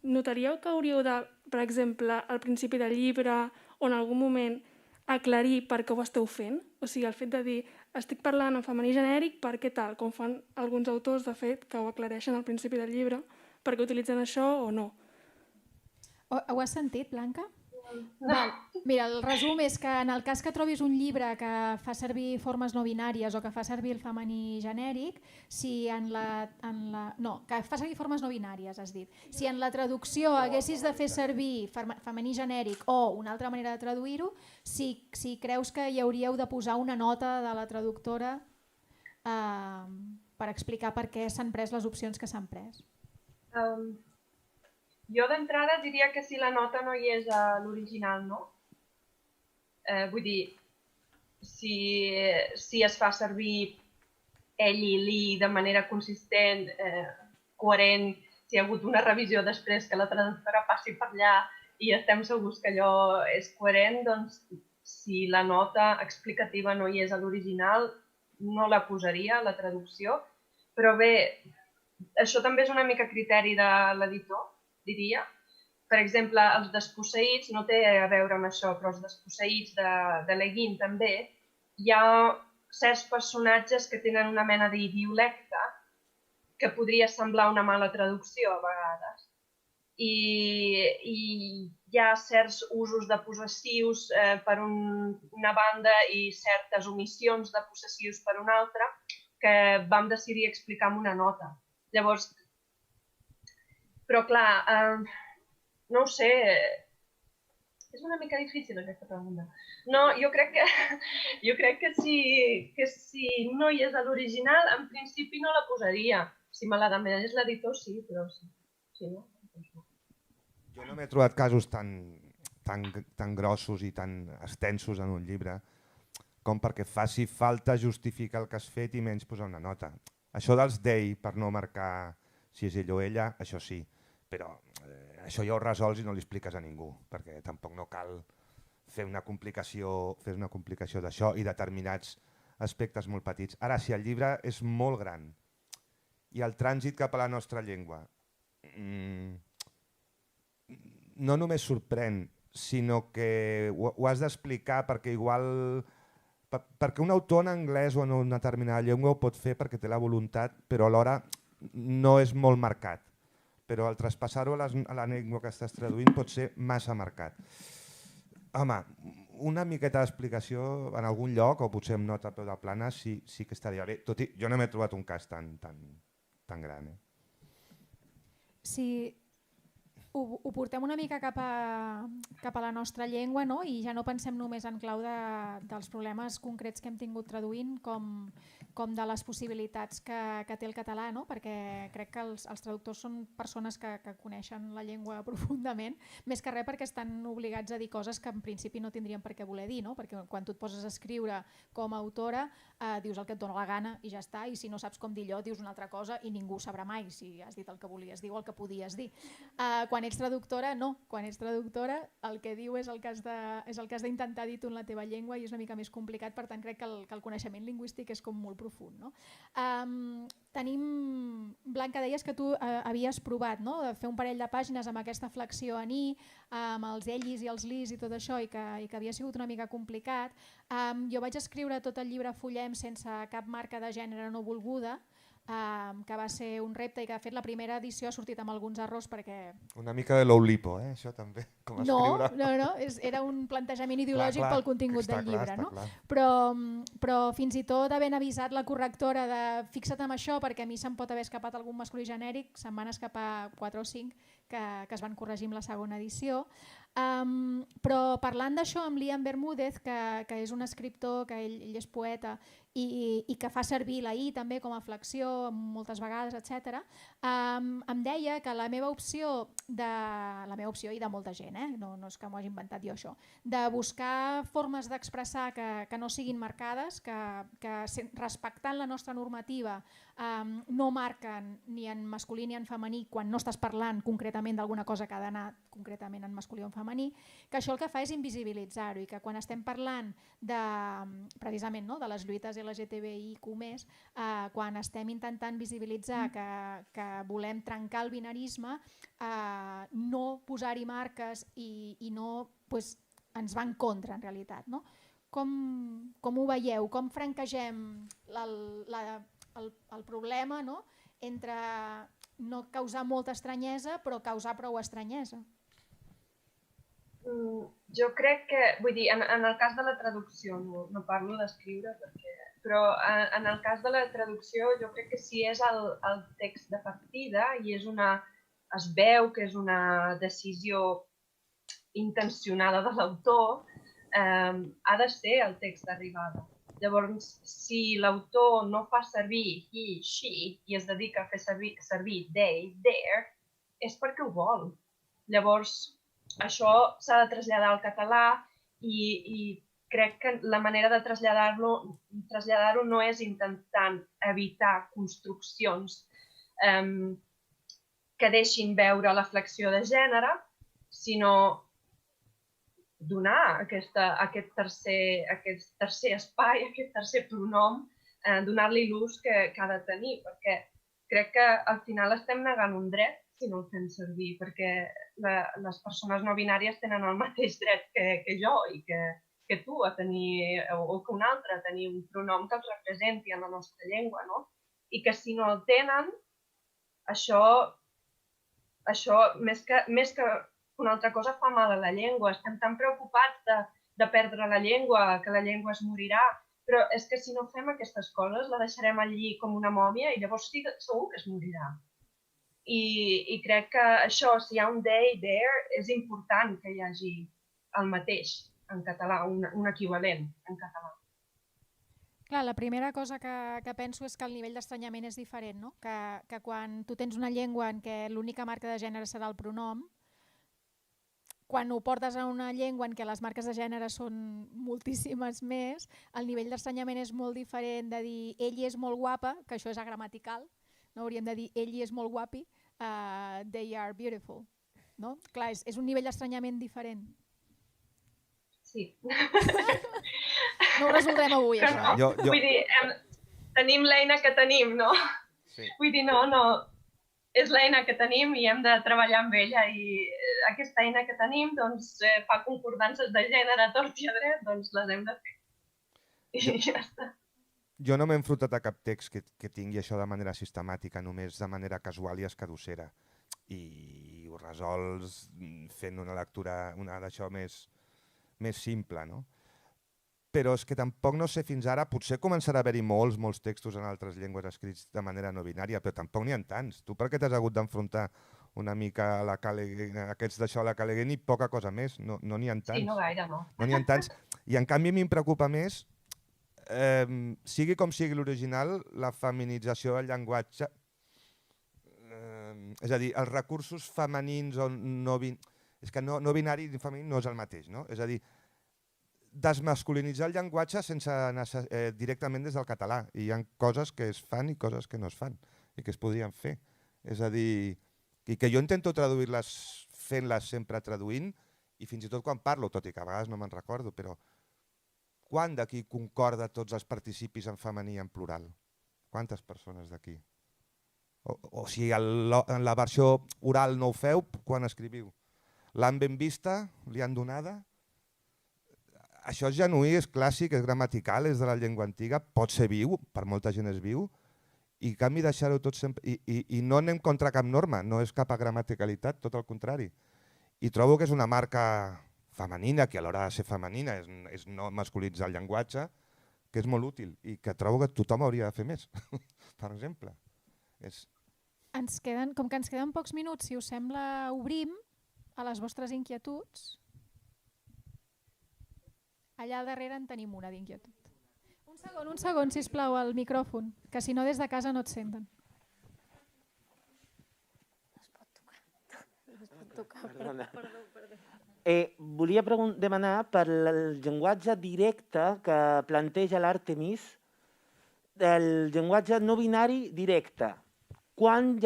[SPEAKER 4] Notaríeu que hauríeu de, per exemple, al principi del llibre o en algun moment aclarir per què ho esteu fent? O sigui, el fet de dir, estic parlant en femení genèric perquè tal, com fan alguns autors, de fet, que ho aclareixen al principi del llibre, perquè utilitzen això o no.
[SPEAKER 1] Ho has sentit, Blanca? Val. Mira, el resum és que en el cas que trobis un llibre que fa servir formes no binàries o que fa servir el femení genèric, que fa servir formes no binàries, has dit. Si en la traducció haguessis de fer servir femení genèric o una altra manera de traduir-ho, si creus que hi hauríeu de posar una nota de la traductora per explicar per què s'han pres les opcions que s'han pres.
[SPEAKER 2] Jo d'entrada diria que si la nota no hi és a l'original, no? Vull dir, si es fa servir ell i li de manera consistent, coherent, si hi ha hagut una revisió després que la traductora passi per allà i estem segurs que allò és coherent, doncs si la nota explicativa no hi és a l'original, no la posaria a la traducció. Però bé, això també és una mica criteri de l'editor, diria. Per exemple, els desposseïts, no té a veure amb això, però els desposseïts de Le Guin també, hi ha certs personatges que tenen una mena d'idiolecte que podria semblar una mala traducció a vegades. I hi ha certs usos de possessius per una banda i certes omissions de possessius per una altra que vam decidir explicar amb una nota. Llavors, però clar, no ho sé, és una mica difícil aquesta pregunta. No, jo crec que si no hi és a l'original, en principi no la posaria. Si me la demanés l'editor, sí, però si no, doncs no.
[SPEAKER 3] Jo no m'he trobat casos tan grossos i tan extensos en un llibre com perquè faci falta justificar el que has fet i menys posar una nota. Això dels they per no marcar si és ell o ella, això sí, però això ja ho resols i no li expliques a ningú, perquè tampoc no cal fer una complicació d'això i determinats aspectes molt petits. Ara, si el llibre és molt gran i el trànsit cap a la nostra llengua no només sorprèn, sinó que ho has d'explicar perquè perquè un autor en anglès o en una determinada llengua ho pot fer perquè té la voluntat, però alhora no és molt marcat. Però al traspassar-ho a la llengua que estàs traduint pot ser massa marcat. Home, una miqueta d'explicació en algun lloc, o potser amb nota a peu de plana, sí que estaria bé. Tot i jo no m'he trobat un cas tan gran.
[SPEAKER 1] Si ho portem una mica cap a la nostra llengua, no? I ja no pensem només en clau dels problemes concrets que hem tingut traduint com de les possibilitats que té el català, no? Perquè crec que els traductors són persones que coneixen la llengua profundament, més que res perquè estan obligats a dir coses que en principi no tindrien per què voler dir, no? Perquè quan tu et poses a escriure com a autora dius el que et dona la gana i ja està, i si no saps com dir allò dius una altra cosa i ningú sabrà mai si has dit el que volies dir o el que podies dir. Quan ets traductora, no. Quan ets traductora el que diu és el que has d'intentar dir tu en la teva llengua i és una mica més complicat, per tant crec que el coneixement lingüístic és com molt profund. No? Blanca, deies que tu havies provat, no? De fer un parell de pàgines amb aquesta flexió en i, amb els ellis i els lis i tot això, i que havia sigut una mica complicat. Jo vaig escriure tot el llibre Follem sense cap marca de gènere no volguda, que va ser un repte i que de fet la primera edició ha sortit amb alguns errors perquè...
[SPEAKER 3] Una mica de l'Oulipo, això també, com escriure.
[SPEAKER 1] No, era un plantejament ideològic pel contingut del llibre. No? Però fins i tot havent avisat la correctora de fixa't en això perquè a mi se'm pot haver escapat algun masculí genèric, se'n van escapar 4 o 5 que es van corregir amb la segona edició. Però parlant d'això amb Liam Bermúdez, que és un escriptor, que ell és poeta i que fa servir la I també com a flexió moltes vegades, etc. Em deia que la meva opció i de molta gent, no és que m'ho hagi inventat jo això, de buscar formes d'expressar que no siguin marcades, que respectant la nostra normativa no marquen ni en masculí ni en femení quan no estàs parlant concretament d'alguna cosa que ha d'anar concretament en masculí o en femení, que això el que fa és invisibilitzar-ho i que quan estem parlant precisament de les lluites LGTBIQ+, quan estem intentant visibilitzar que volem trencar el binarisme, no posar-hi marques i no ens va en contra en realitat. No? Com ho veieu? Com franquegem el problema entre no causar molta estranyesa però causar prou estranyesa?
[SPEAKER 2] Jo crec que, vull dir, en el cas de la traducció, no parlo d'escriure, però en el cas de la traducció jo crec que si és el text de partida i es veu que és una decisió intencionada de l'autor, ha de ser el text d'arribada. Llavors, si l'autor no fa servir he, she i es dedica a fer servir they, their, és perquè ho vol. Llavors, això s'ha de traslladar al català i crec que la manera de traslladar-ho no és intentant evitar construccions que deixin veure la flexió de gènere, sinó donar aquest tercer espai, aquest tercer pronom, donar-li l'ús que ha de tenir, perquè crec que al final estem negant un dret si no el fem servir, perquè les persones no binàries tenen el mateix dret que jo i que tu a tenir, o que un altre, a tenir un pronom que els representi en la nostra llengua, no? I que si no el tenen, això més que una altra cosa fa mal a la llengua. Estem tan preocupats de perdre la llengua, que la llengua es morirà, però és que si no fem aquestes coses la deixarem allí com una mòmia i llavors sí, segur que es morirà. I crec que això, si hi ha un they, there, és important que hi hagi el mateix en català, un equivalent en català.
[SPEAKER 1] Clar, la primera cosa que penso és que el nivell d'estranyament és diferent, no? Que quan tu tens una llengua en què l'única marca de gènere serà el pronom, quan ho portes a una llengua en què les marques de gènere són moltíssimes més, el nivell d'estranyament és molt diferent de dir ell és molt guapa, que això és agramatical, no hauríem de dir ell és molt guapi, they are beautiful. No? Clar, és un nivell d'estranyament diferent.
[SPEAKER 2] Sí.
[SPEAKER 1] No ho resoldrem avui, això.
[SPEAKER 2] Vull dir, tenim l'eina que tenim, no? Sí. Vull dir, no, és l'eina que tenim i hem de treballar amb ella i aquesta eina que tenim doncs, fa concordances de gènere tort i a dret, doncs les hem de fer. I ja està.
[SPEAKER 3] Jo no m'he enfrontat a cap text que tingui això de manera sistemàtica, només de manera casual i escadossera. I ho resols fent una lectura d'això més simple, no? Però és que tampoc no sé fins ara, potser començarà a haver-hi molts textos en altres llengües escrits de manera no binària, però tampoc n'hi ha tants. Tu per què t'has hagut d'enfrontar una mica a aquests d'això a la Caleguer i poca cosa més? No n'hi ha tants.
[SPEAKER 2] Sí, no gaire, no.
[SPEAKER 3] No n'hi ha tants. I en canvi a mi em preocupa més, sigui com sigui l'original, la feminització del llenguatge, és a dir, els recursos femenins o no binari i femení no és el mateix, no? És a dir, desmasculinitzar el llenguatge sense directament des del català. I hi ha coses que es fan i coses que no es fan i que es podrien fer. És a dir, que jo intento traduir-les fent-les sempre traduint i fins i tot quan parlo, tot i que a vegades no me'n recordo, però quan d'aquí concorda tots els participis en femení i en plural? Quantes persones d'aquí? O si en la versió oral no ho feu, quan escriviu? L'han ben vista? Li han donada? Això és genuí, és clàssic, és gramatical, és de la llengua antiga, pot ser viu, per molta gent és viu, i en canvi deixar-ho tot sempre... I no anem contra cap norma, no és cap gramaticalitat, tot el contrari. I trobo que és una marca femenina, que a l'hora de ser femenina és no masculitzar el llenguatge, que és molt útil i que trobo que tothom hauria de fer més, per exemple.
[SPEAKER 1] Com que ens queden pocs minuts, si us sembla, obrim a les vostres inquietuds. Allà al darrere en tenim una d'inquietud. Un Un segon, sisplau, al micròfon, que si no des de casa no et senten.
[SPEAKER 5] Perdona. Volia demanar per el llenguatge directe que planteja l'Àrtemis, del llenguatge no binari directe. Quan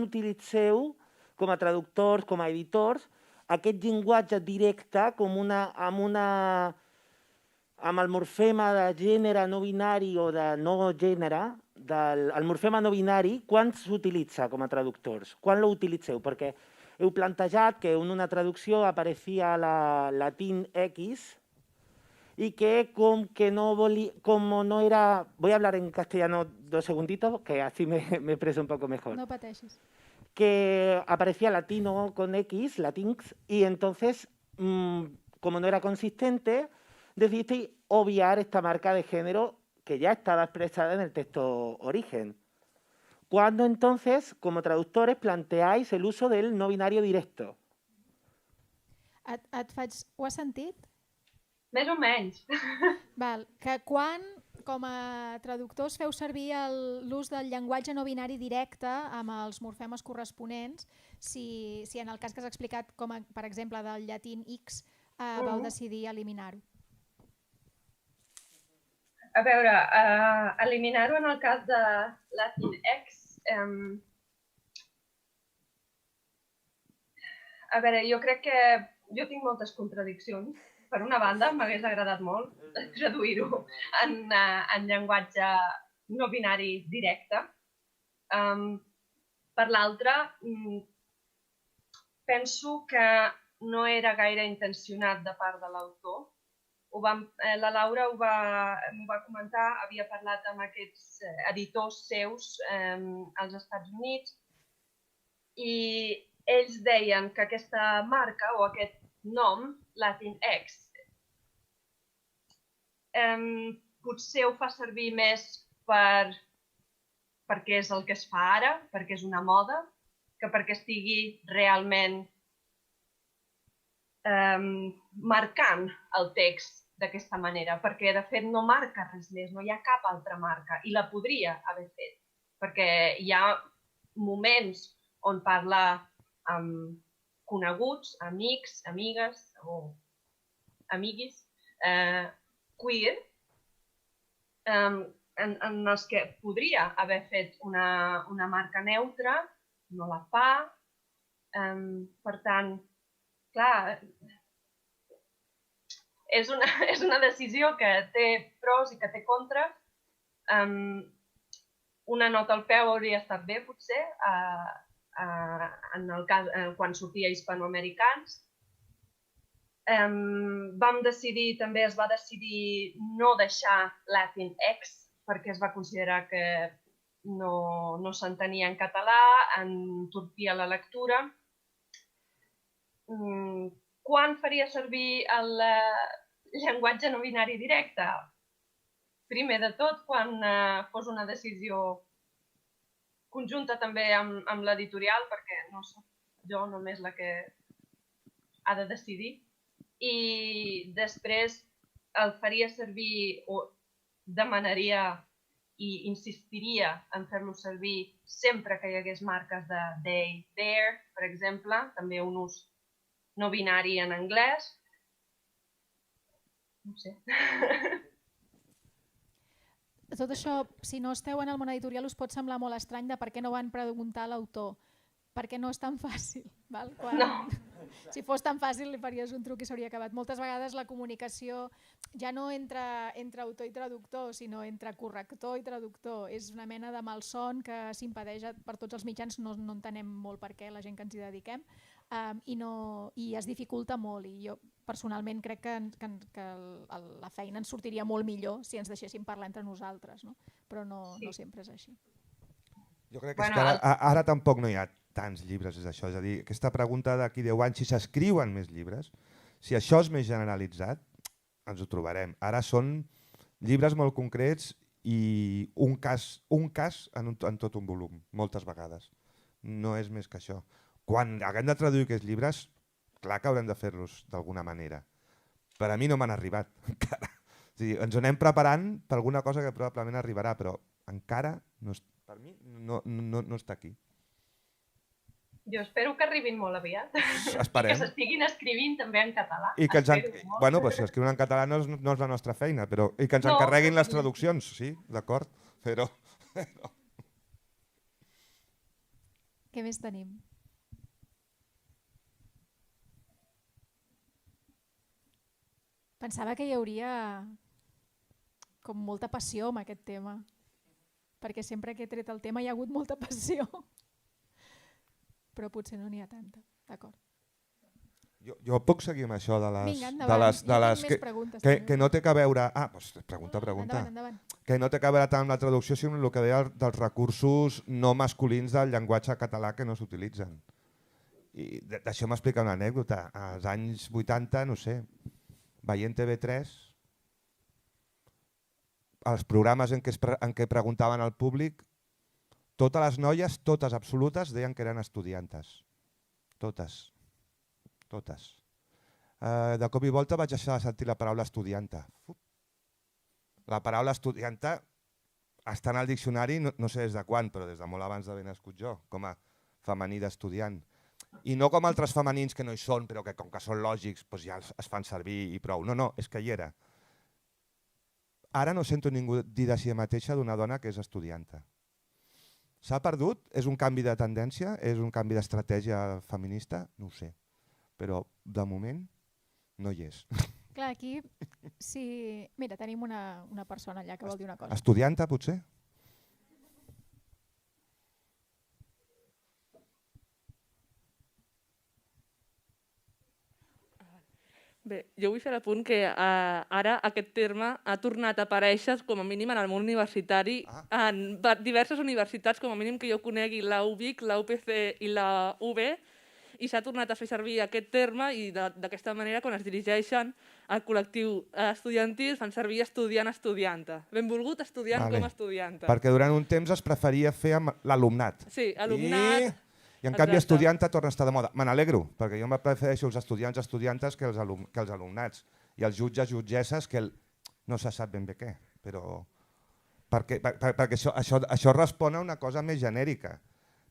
[SPEAKER 5] utilitzeu com a traductors, com a editors, aquest llenguatge directe amb el morfema de gènere no binari o de no gènere, el morfema no binari, quan s'utilitza com a traductors? Quan l'utilitzeu? Perquè heu plantejat que en una traducció apareixia la latín X y que como no era... Voy a hablar en castellano 2 segunditos, que así me expreso un poco mejor.
[SPEAKER 1] No pateixis.
[SPEAKER 5] Que aparecía latino con X, latinx, y entonces, como no era consistente, decidisteis obviar esta marca de género que ya estaba expresada en el texto origen. ¿Cuándo entonces, como traductores, planteáis el uso del no binario directo?
[SPEAKER 1] Ho has sentit?
[SPEAKER 2] Més o menys.
[SPEAKER 1] Val. Que quan, com a traductors, feu servir l'ús del llenguatge no binari directe amb els morfemes corresponents, si en el cas que has explicat, com per exemple del llatín X, vau decidir eliminar-ho?
[SPEAKER 2] A veure, eliminar-ho en el cas de Latin X... A veure, jo crec que jo tinc moltes contradiccions. Per una banda, m'hagués agradat molt traduir-ho en llenguatge no binari directe. Per l'altra, penso que no era gaire intencionat de part de l'autor. La Laura m'ho va comentar, havia parlat amb aquests editors seus als Estats Units i ells deien que aquesta marca o aquest nom, Latin X, potser ho fa servir més perquè és el que es fa ara, perquè és una moda, que perquè estigui realment marcant el text d'aquesta manera, perquè de fet no marca res més, no hi ha cap altra marca i la podria haver fet, perquè hi ha moments on parla amb coneguts, amics, amigues o amiguis, queer, en els que podria haver fet una marca neutra, no la fa. Per tant, clar, és una decisió que té pros i que té contres. Una nota al peu hauria estat bé, potser, en el cas quan sortia hispanoamericans. També es va decidir no deixar Latin X perquè es va considerar que no s'entenia en català, entorpia la lectura. Quan faria servir el llenguatge no binari directe? Primer de tot, quan fos una decisió conjunta també amb l'editorial, perquè no soc jo només la que ha de decidir. I després el faria servir o demanaria i insistiria en fer-lo servir sempre que hi hagués marques de they, their, per exemple, també un ús no binari en anglès. No sé.
[SPEAKER 1] Tot això, si no esteu en el món editorial, us pot semblar molt estrany de per què no van preguntar a l'autor, perquè no és tan fàcil. Val?
[SPEAKER 2] No.
[SPEAKER 1] Si fos tan fàcil li faries un truc i s'hauria acabat. Moltes vegades la comunicació ja no entre autor i traductor, sinó entre corrector i traductor. És una mena de malson que s'impedeix per tots els mitjans, no entenem molt per què la gent que ens hi dediquem, i es dificulta molt. I jo personalment crec que la feina ens sortiria molt millor si ens deixéssim parlar entre nosaltres, no? Però no sempre és així.
[SPEAKER 3] Jo crec que ara tampoc no hi ha tants llibres, és això. És a dir, aquesta pregunta d'aquí 10 anys, si s'escriuen més llibres, si això és més generalitzat, ens ho trobarem. Ara són llibres molt concrets i un cas en tot un volum, moltes vegades. No és més que això. Quan haguem de traduir aquests llibres, clar que haurem de fer-los d'alguna manera. Per a mi no m'han arribat encara, Ens anem preparant per alguna cosa que probablement arribarà, però encara, per mi, no està aquí.
[SPEAKER 2] Jo espero que arribin molt aviat.
[SPEAKER 3] Esperem.
[SPEAKER 2] I que s'estiguin escrivint també en català.
[SPEAKER 3] I que bueno, si escriuen en català no és la nostra feina, però i que ens encarreguin les traduccions, sí, d'acord, però...
[SPEAKER 1] Què més tenim? Pensava que hi hauria com molta passió amb aquest tema, perquè sempre que he tret el tema hi ha hagut molta passió. Però potser no n'hi ha tanta, d'acord.
[SPEAKER 3] Jo puc seguir amb això de les...
[SPEAKER 1] Vinga, endavant, més preguntes.
[SPEAKER 3] Que no té que veure... Doncs pregunta.
[SPEAKER 1] Endavant.
[SPEAKER 3] Que no té que veure tant amb la traducció, sinó el que deia dels recursos no masculins del llenguatge català que no s'utilitzen. I d'això m'explica una anècdota. Als anys 80, no sé, veient TV3, els programes en què preguntaven al públic, totes les noies, totes absolutes, deien que eren estudiantes. Totes. De cop i volta vaig deixar de sentir la paraula estudianta. La paraula estudianta està en el diccionari, no sé des de quan, però des de molt abans d'haver nascut jo, com a femení d'estudiant. I no com altres femenins que no hi són, però que com que són lògics ja es fan servir i prou. No, és que hi era. Ara no sento ningú dir de si mateixa d'una dona que és estudianta. S'ha perdut? És un canvi de tendència? És un canvi d'estratègia feminista? No ho sé. Però de moment no hi és.
[SPEAKER 1] Clar, aquí, sí... Mira, tenim una persona allà que vol dir una cosa.
[SPEAKER 3] Estudianta, potser?
[SPEAKER 6] Bé, jo vull fer l'apunt que ara aquest terme ha tornat a aparèixer com a mínim en el món universitari en diverses universitats, com a mínim que jo conegui, la UVic, la UPC i la UB, i s'ha tornat a fer servir aquest terme i d'aquesta manera quan es dirigeixen al col·lectiu estudiantil fan servir estudiant-estudianta. Benvolgut estudiant com a estudianta.
[SPEAKER 3] Perquè durant un temps es preferia fer amb l'alumnat.
[SPEAKER 6] Sí, alumnat...
[SPEAKER 3] I en canvi estudianta torna a estar de moda. Me n'alegro, perquè jo me prefereixo els estudiants estudiantes que els alumnats. I els jutges jutgesses que no se sap ben bé què. Però perquè això respon a una cosa més genèrica,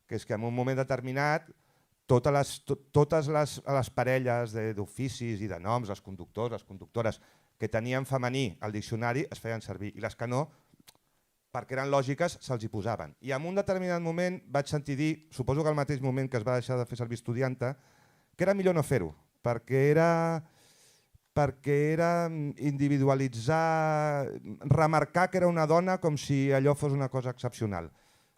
[SPEAKER 3] que és que en un moment determinat totes les parelles d'oficis i de noms, els conductors, les conductores, que tenien femení al diccionari es feien servir i les que no, perquè eren lògiques, se'ls hi posaven. I en un determinat moment vaig sentir dir, suposo que al mateix moment que es va deixar de fer servir estudianta, que era millor no fer-ho, perquè era individualitzar, remarcar que era una dona com si allò fos una cosa excepcional.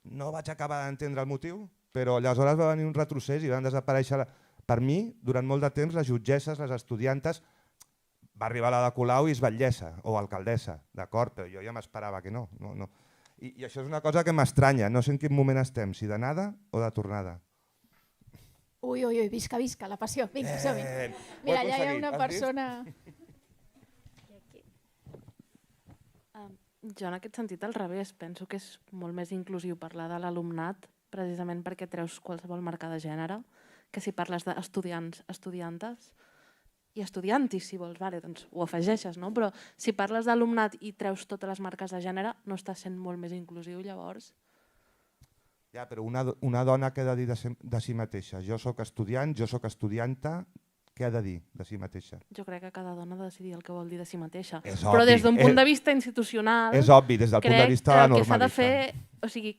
[SPEAKER 3] No vaig acabar d'entendre el motiu, però aleshores va venir un retrocés i van desaparèixer. Per mi, durant molt de temps, les jutgesses, les estudiantes, va arribar la de Colau i és batllessa o alcaldessa, d'acord, però jo ja m'esperava que no. I això és una cosa que m'estranya, no sé en quin moment estem, si d'anada o de tornada.
[SPEAKER 1] Ui, visca, la passió, vinga, som-hi. Mira, allà hi ha una persona...
[SPEAKER 7] Jo en aquest sentit al revés, penso que és molt més inclusiu parlar de l'alumnat precisament perquè treus qualsevol marca de gènere, que si parles d'estudiants, estudiantes, i estudiantis, si vols, doncs ho afegeixes, no? Però si parles d'alumnat i treus totes les marques de gènere, no estàs sent molt més inclusiu, llavors?
[SPEAKER 3] Ja, però una dona què ha de dir de si mateixa? Jo sóc estudiant, jo sóc estudianta, què ha de dir de si mateixa?
[SPEAKER 7] Jo crec que cada dona ha de decidir el que vol dir de si mateixa.
[SPEAKER 3] És
[SPEAKER 7] però
[SPEAKER 3] obvi.
[SPEAKER 7] Des d'un punt de vista institucional...
[SPEAKER 3] És obvi, des del punt de vista
[SPEAKER 7] normalista. Crec que s'ha de fer, o sigui,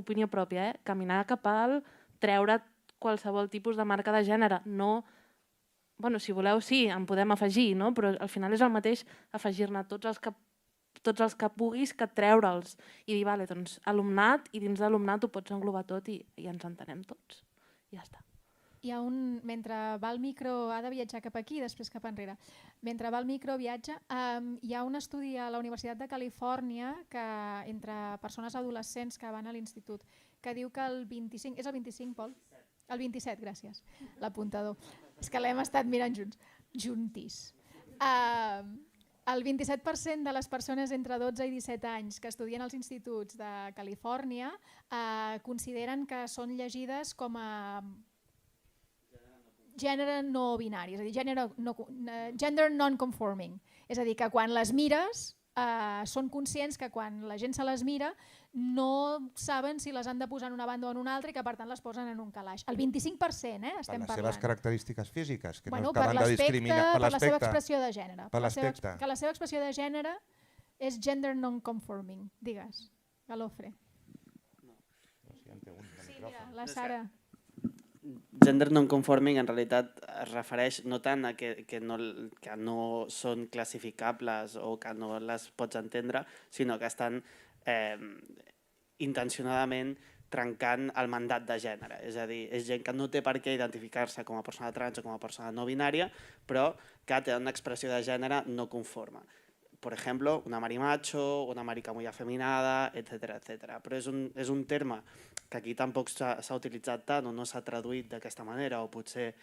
[SPEAKER 7] opinió pròpia, caminar cap al treure qualsevol tipus de marca de gènere, no... Bueno, si voleu, sí, en podem afegir, no? Però al final és el mateix afegir-ne tots els que puguis que treure'ls i dir, vale, doncs alumnat, i dins d'alumnat ho pots englobar tot i ens entenem tots. I ja està.
[SPEAKER 1] Mentre va el micro, ha de viatjar cap aquí i després cap enrere. Mentre va el micro viatja, hi ha un estudi a la Universitat de Califòrnia entre persones adolescents que van a l'institut, que diu que el 25... És el 25, Pol? El 27, gràcies. L'apuntador. És que l'hem estat mirant juntis. El 27% de les persones entre 12 i 17 anys que estudien als instituts de Califòrnia consideren que són llegides com a gènere no binari, és a dir, gender non-conforming. És a dir, que quan les mires són conscients que quan la gent se les mira no saben si les han de posar en una banda o en una altra i que per tant les posen en un calaix. El 25%, estem
[SPEAKER 3] Per les
[SPEAKER 1] parlant.
[SPEAKER 3] seves característiques físiques, que no
[SPEAKER 1] Bueno,
[SPEAKER 3] acaben de discriminar.
[SPEAKER 1] per la seva expressió de gènere.
[SPEAKER 3] Per l'aspecte.
[SPEAKER 1] Que la seva expressió de gènere és gender non-conforming. Digues, Galofre. Sí, mira, la Sara.
[SPEAKER 8] Gender non-conforming en realitat es refereix no tant a que no són classificables o que no les pots entendre, sinó que estan intencionadament trencant el mandat de gènere. És a dir, és gent que no té per què identificar-se com a persona trans o com a persona no binària, però que té una expressió de gènere no conforme. Por ejemplo, una marimacho, una marica muy afeminada, etcètera, etcètera. Però és un terme que aquí tampoc s'ha utilitzat tant o no s'ha traduït d'aquesta manera, o potser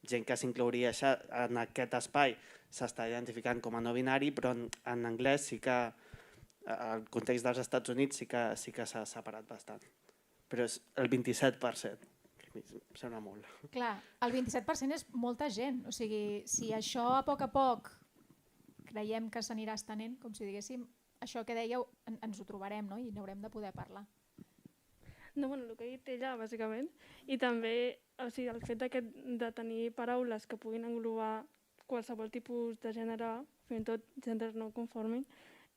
[SPEAKER 8] gent que s'inclouria en aquest espai s'està identificant com a no binari, però en anglès sí que, al context dels Estats Units, sí que s'ha separat bastant. Però és el 27%, que em sembla molt.
[SPEAKER 1] Clar, el 27% és molta gent. O sigui, si això a poc creiem que s'anirà estenent, com si diguéssim, això que dèieu ens ho trobarem, no? I n'haurem de poder parlar.
[SPEAKER 4] No, bueno, el que ha dit ella, bàsicament, i també el fet de tenir paraules que puguin englobar qualsevol tipus de gènere, fins i tot gender no conforming,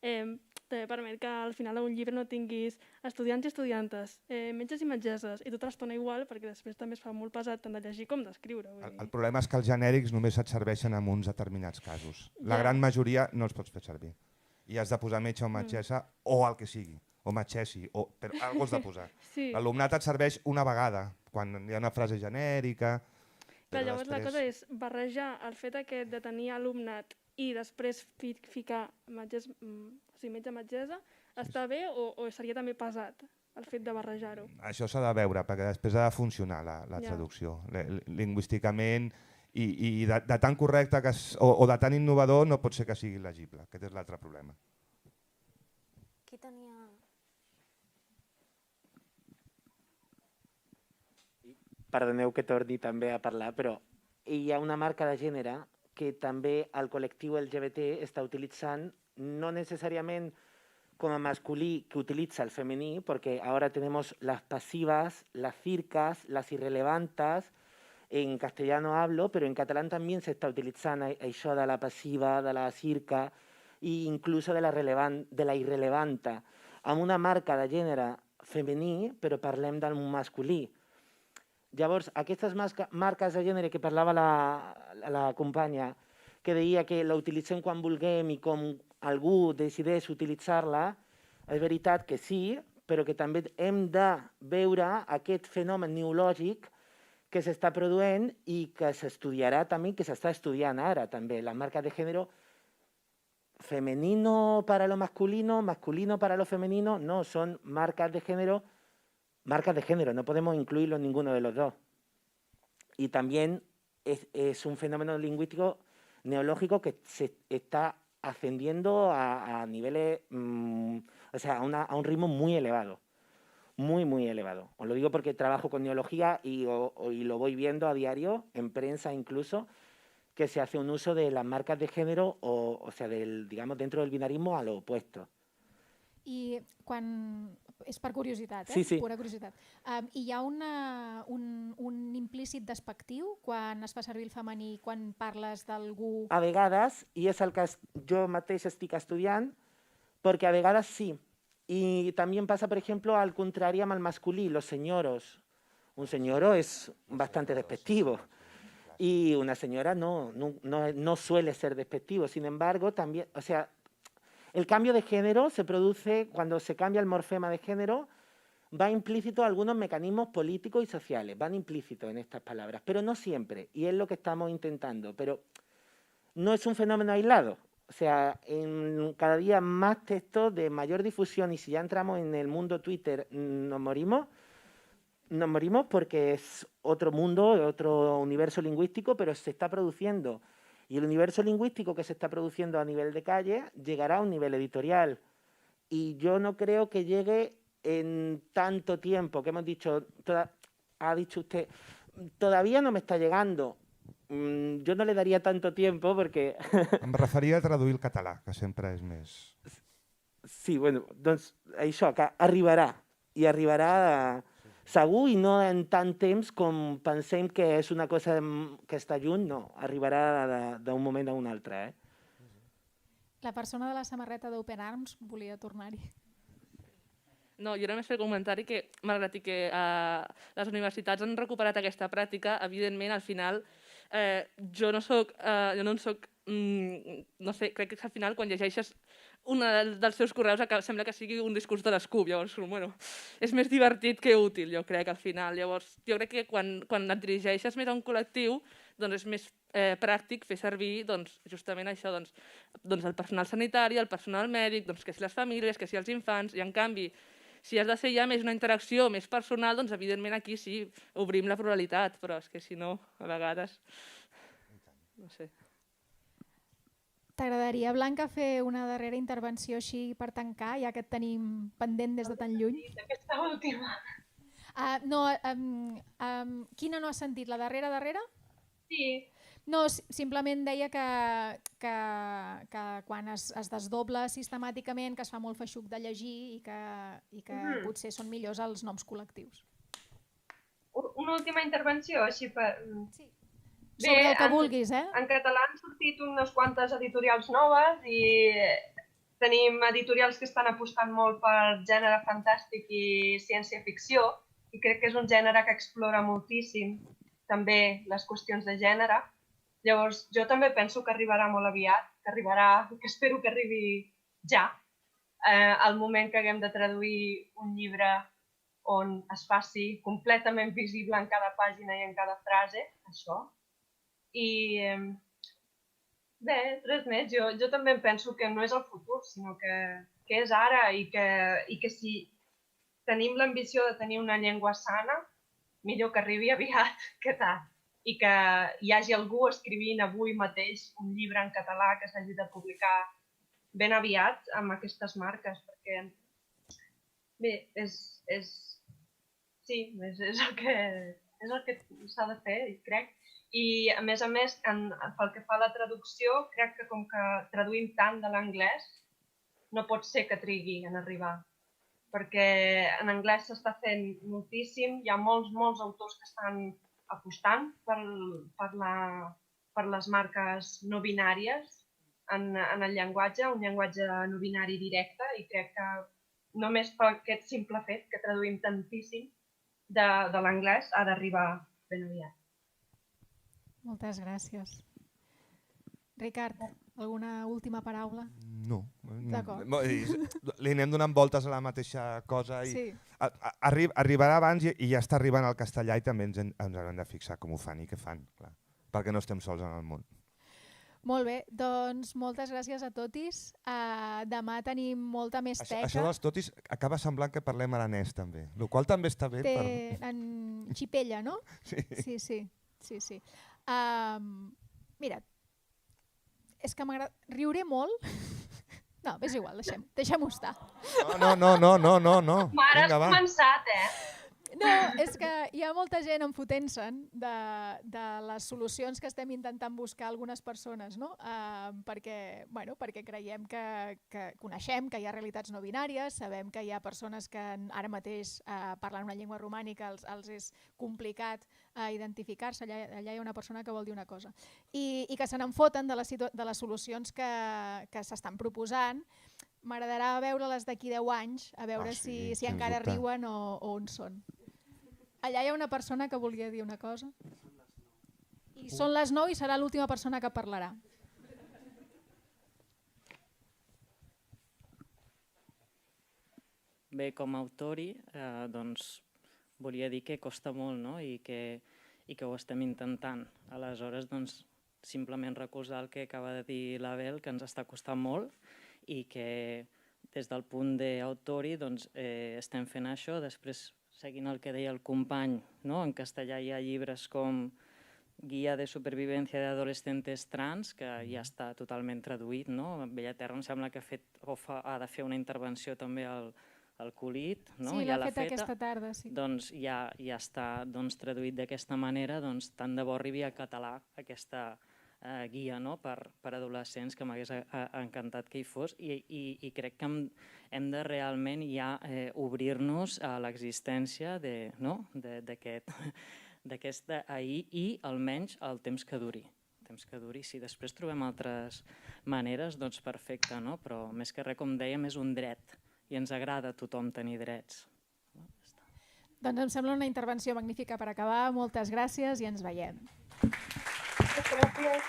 [SPEAKER 4] també permet que al final d'un llibre no tinguis estudiants i estudiantes, metges i metgesses, i tota l'estona igual, perquè després també es fa molt pesat tant de llegir com d'escriure.
[SPEAKER 3] El problema és que els genèrics només et serveixen en uns determinats casos. La gran majoria no els pots fer servir. I has de posar metge o metgessa o el que sigui, o metgessi, però alguna cosa has de posar. L'alumnat et serveix una vegada, quan hi ha una frase genèrica.
[SPEAKER 4] Llavors la cosa és barrejar el fet aquest de tenir alumnat i després ficar metge-metgessa, està bé o seria també pesat el fet de barrejar-ho?
[SPEAKER 3] Això s'ha de veure, perquè després ha de funcionar la traducció. Lingüísticament i de tan correcte o de tan innovador no pot ser que sigui legible. Aquest és l'altre problema.
[SPEAKER 9] Qui tenia...
[SPEAKER 5] Perdoneu que torni també a parlar, però hi ha una marca de gènere que també el col·lectiu LGBT està utilitzant, no necessàriament com a masculí que utilitza el femení, perquè ara tenim les passives, les circas, les irrelevantes, en castellano hablo, però en català també s'està utilitzant això de la passiva, de la circa, i inclús de la irrelevanta, amb una marca de gènere femení, però parlem del masculí. Llavors, aquestes marques de gènere que parlava la companya, que deia que la utilitzem quan vulguem i com algú decideix utilitzar-la, és veritat que sí, però que també hem de veure aquest fenomen neològic que s'està produint i que s'estudiarà també, que s'està estudiant ara també. Les marques de gènere femenino para lo masculino, masculino para lo femenino, no, son marcas de género, no podemos incluirlo en ninguno de los dos. Y también es un fenómeno lingüístico neológico que se está ascendiendo a niveles, o sea, a un ritmo muy elevado, muy elevado. Os lo digo porque trabajo con neología y lo voy viendo a diario, en prensa incluso, que se hace un uso de las marcas de género, o sea, digamos, dentro del binarismo a lo opuesto.
[SPEAKER 1] I quan... És per curiositat,
[SPEAKER 5] Sí.
[SPEAKER 1] Pura curiositat. Hi ha un implícit despectiu quan es fa servir el femení, quan parles d'algú...
[SPEAKER 5] A vegades, i és el que jo mateix estic estudiant, perquè a vegades sí. I també passa, per exemple, al contrari amb el masculí, los señoros. Un señoro es bastante despectivo. Y una señora no suele ser despectivo. Sin embargo, también, o sea, el cambio de género se produce cuando se cambia el morfema de género, va implícito algunos mecanismos políticos y sociales, van implícitos en estas palabras, pero no siempre, y es lo que estamos intentando, pero no es un fenómeno aislado. O sea, en cada día más textos de mayor difusión, y si ya entramos en el mundo Twitter nos morimos porque es otro mundo, otro universo lingüístico, pero se está produciendo. Y el universo lingüístico que se está produciendo a nivel de calle llegará a un nivel editorial. Y yo no creo que llegue en tanto tiempo, que hemos dicho, ha dicho usted, todavía no me está llegando, yo no le daría tanto tiempo porque...
[SPEAKER 3] Em referia a traduir el català, que sempre és més...
[SPEAKER 5] Sí, bueno, doncs això, que arribarà, i arribarà segur i no en tant temps com pensem que és una cosa que està lluny, no, arribarà d'un moment a un altre.
[SPEAKER 1] La persona de la samarreta d'Open Arms volia tornar-hi.
[SPEAKER 6] No, jo només fer el comentari que, malgrat que les universitats han recuperat aquesta pràctica, evidentment, al final, jo no soc, no sé, crec que al final, quan llegeixes un dels seus correus, sembla que sigui un discurs de l'ESCUP, llavors, bueno, és més divertit que útil, jo crec, al final. Llavors, jo crec que quan et dirigeixes més a un col·lectiu, doncs és més pràctic fer servir justament això, el personal sanitari, el personal mèdic, que si les famílies, que si els infants, i en canvi, si has de ser ja més una interacció més personal, doncs evidentment aquí sí, obrim la pluralitat, però és que si no, a vegades, no sé.
[SPEAKER 1] T'agradaria, Blanca, fer una darrera intervenció així per tancar, ja que et tenim pendent des de tan lluny?
[SPEAKER 2] Aquesta última.
[SPEAKER 1] Quina no has sentit? La darrera?
[SPEAKER 2] Sí.
[SPEAKER 1] No, simplement deia que quan es desdobla sistemàticament, que es fa molt feixuc de llegir i que potser són millors els noms col·lectius.
[SPEAKER 2] Una última intervenció, així per...
[SPEAKER 1] Sí. Sobre el que vulguis, eh?
[SPEAKER 2] En català han sortit unes quantes editorials noves i tenim editorials que estan apostant molt per gènere fantàstic i ciència-ficció i crec que és un gènere que explora moltíssim també les qüestions de gènere. Llavors, jo també penso que arribarà molt aviat, que espero que arribi ja, el moment que haguem de traduir un llibre on es faci completament visible en cada pàgina i en cada frase, això. I bé, res més, jo també penso que no és el futur, sinó que és ara i que si tenim l'ambició de tenir una llengua sana, millor que arribi aviat que tard. I que hi hagi algú escrivint avui mateix un llibre en català que s'hagi de publicar ben aviat amb aquestes marques, perquè bé, és el que s'ha de fer, crec. I a més, pel que fa a la traducció, crec que com que traduïm tant de l'anglès, no pot ser que trigui en arribar, perquè en anglès s'està fent moltíssim, hi ha molts autors que estan apostant per les marques no binàries en el llenguatge, un llenguatge no binari directe, i crec que només per aquest simple fet que traduïm tantíssim de l'anglès ha d'arribar ben aviat.
[SPEAKER 1] Moltes gràcies. Ricard, alguna última paraula?
[SPEAKER 3] No.
[SPEAKER 1] D'acord.
[SPEAKER 3] Li anem donant voltes a la mateixa cosa.
[SPEAKER 1] Sí.
[SPEAKER 3] Arribarà abans i ja està arribant al castellà i també ens haurem de fixar com ho fan i què fan, clar, perquè no estem sols en el món.
[SPEAKER 1] Molt bé, doncs moltes gràcies a totis. Demà tenim molta més teca.
[SPEAKER 3] Això dels totis acaba semblant que parlem aranès també, el qual també està bé.
[SPEAKER 1] En xipella, no? Sí. Mira, és que riuré molt. No, és igual, deixem-ho estar.
[SPEAKER 3] No.
[SPEAKER 2] Mare, has començat,
[SPEAKER 1] No, és que hi ha molta gent enfotent-se'n de les solucions que estem intentant buscar algunes persones, no? Perquè creiem que coneixem que hi ha realitats no binàries, sabem que hi ha persones que ara mateix parlant una llengua romànica els és complicat identificar-se, allà hi ha una persona que vol dir una cosa, i que se n'enfoten de les solucions que s'estan proposant. M'agradarà veure-les d'aquí 10 anys, a veure si encara riuen o on són. Allà hi ha una persona que volia dir una cosa. I són les 9 i serà l'última persona que parlarà.
[SPEAKER 10] Bé, com a autori, doncs, volia dir que costa molt, no? I que ho estem intentant. Aleshores, doncs, simplement recolzar el que acaba de dir l'Abel, que ens està costant molt i que des del punt d'autori estem fent això. Després, seguint el que deia el company, en castellà hi ha llibres com Guia de supervivència d'adolescentes trans, que ja està totalment traduït. Bellaterra em sembla que ha de fer una intervenció també al el Colit, no?
[SPEAKER 1] Sí,
[SPEAKER 10] ja
[SPEAKER 1] l'ha
[SPEAKER 10] l'ha
[SPEAKER 1] feta aquesta tarda, sí.
[SPEAKER 10] doncs ja està traduït d'aquesta manera, doncs tant de bo arribi a català aquesta guia per adolescents, que m'hagués encantat que hi fos, i crec que hem de realment ja obrir-nos a l'existència d'aquest ahir i almenys el temps que duri. Si després trobem altres maneres, doncs perfecte, no? Però més que res, com dèiem, és un dret i ens agrada a tothom tenir drets.
[SPEAKER 1] Doncs em sembla una intervenció magnífica per acabar. Moltes gràcies i ens veiem.
[SPEAKER 2] Gràcies.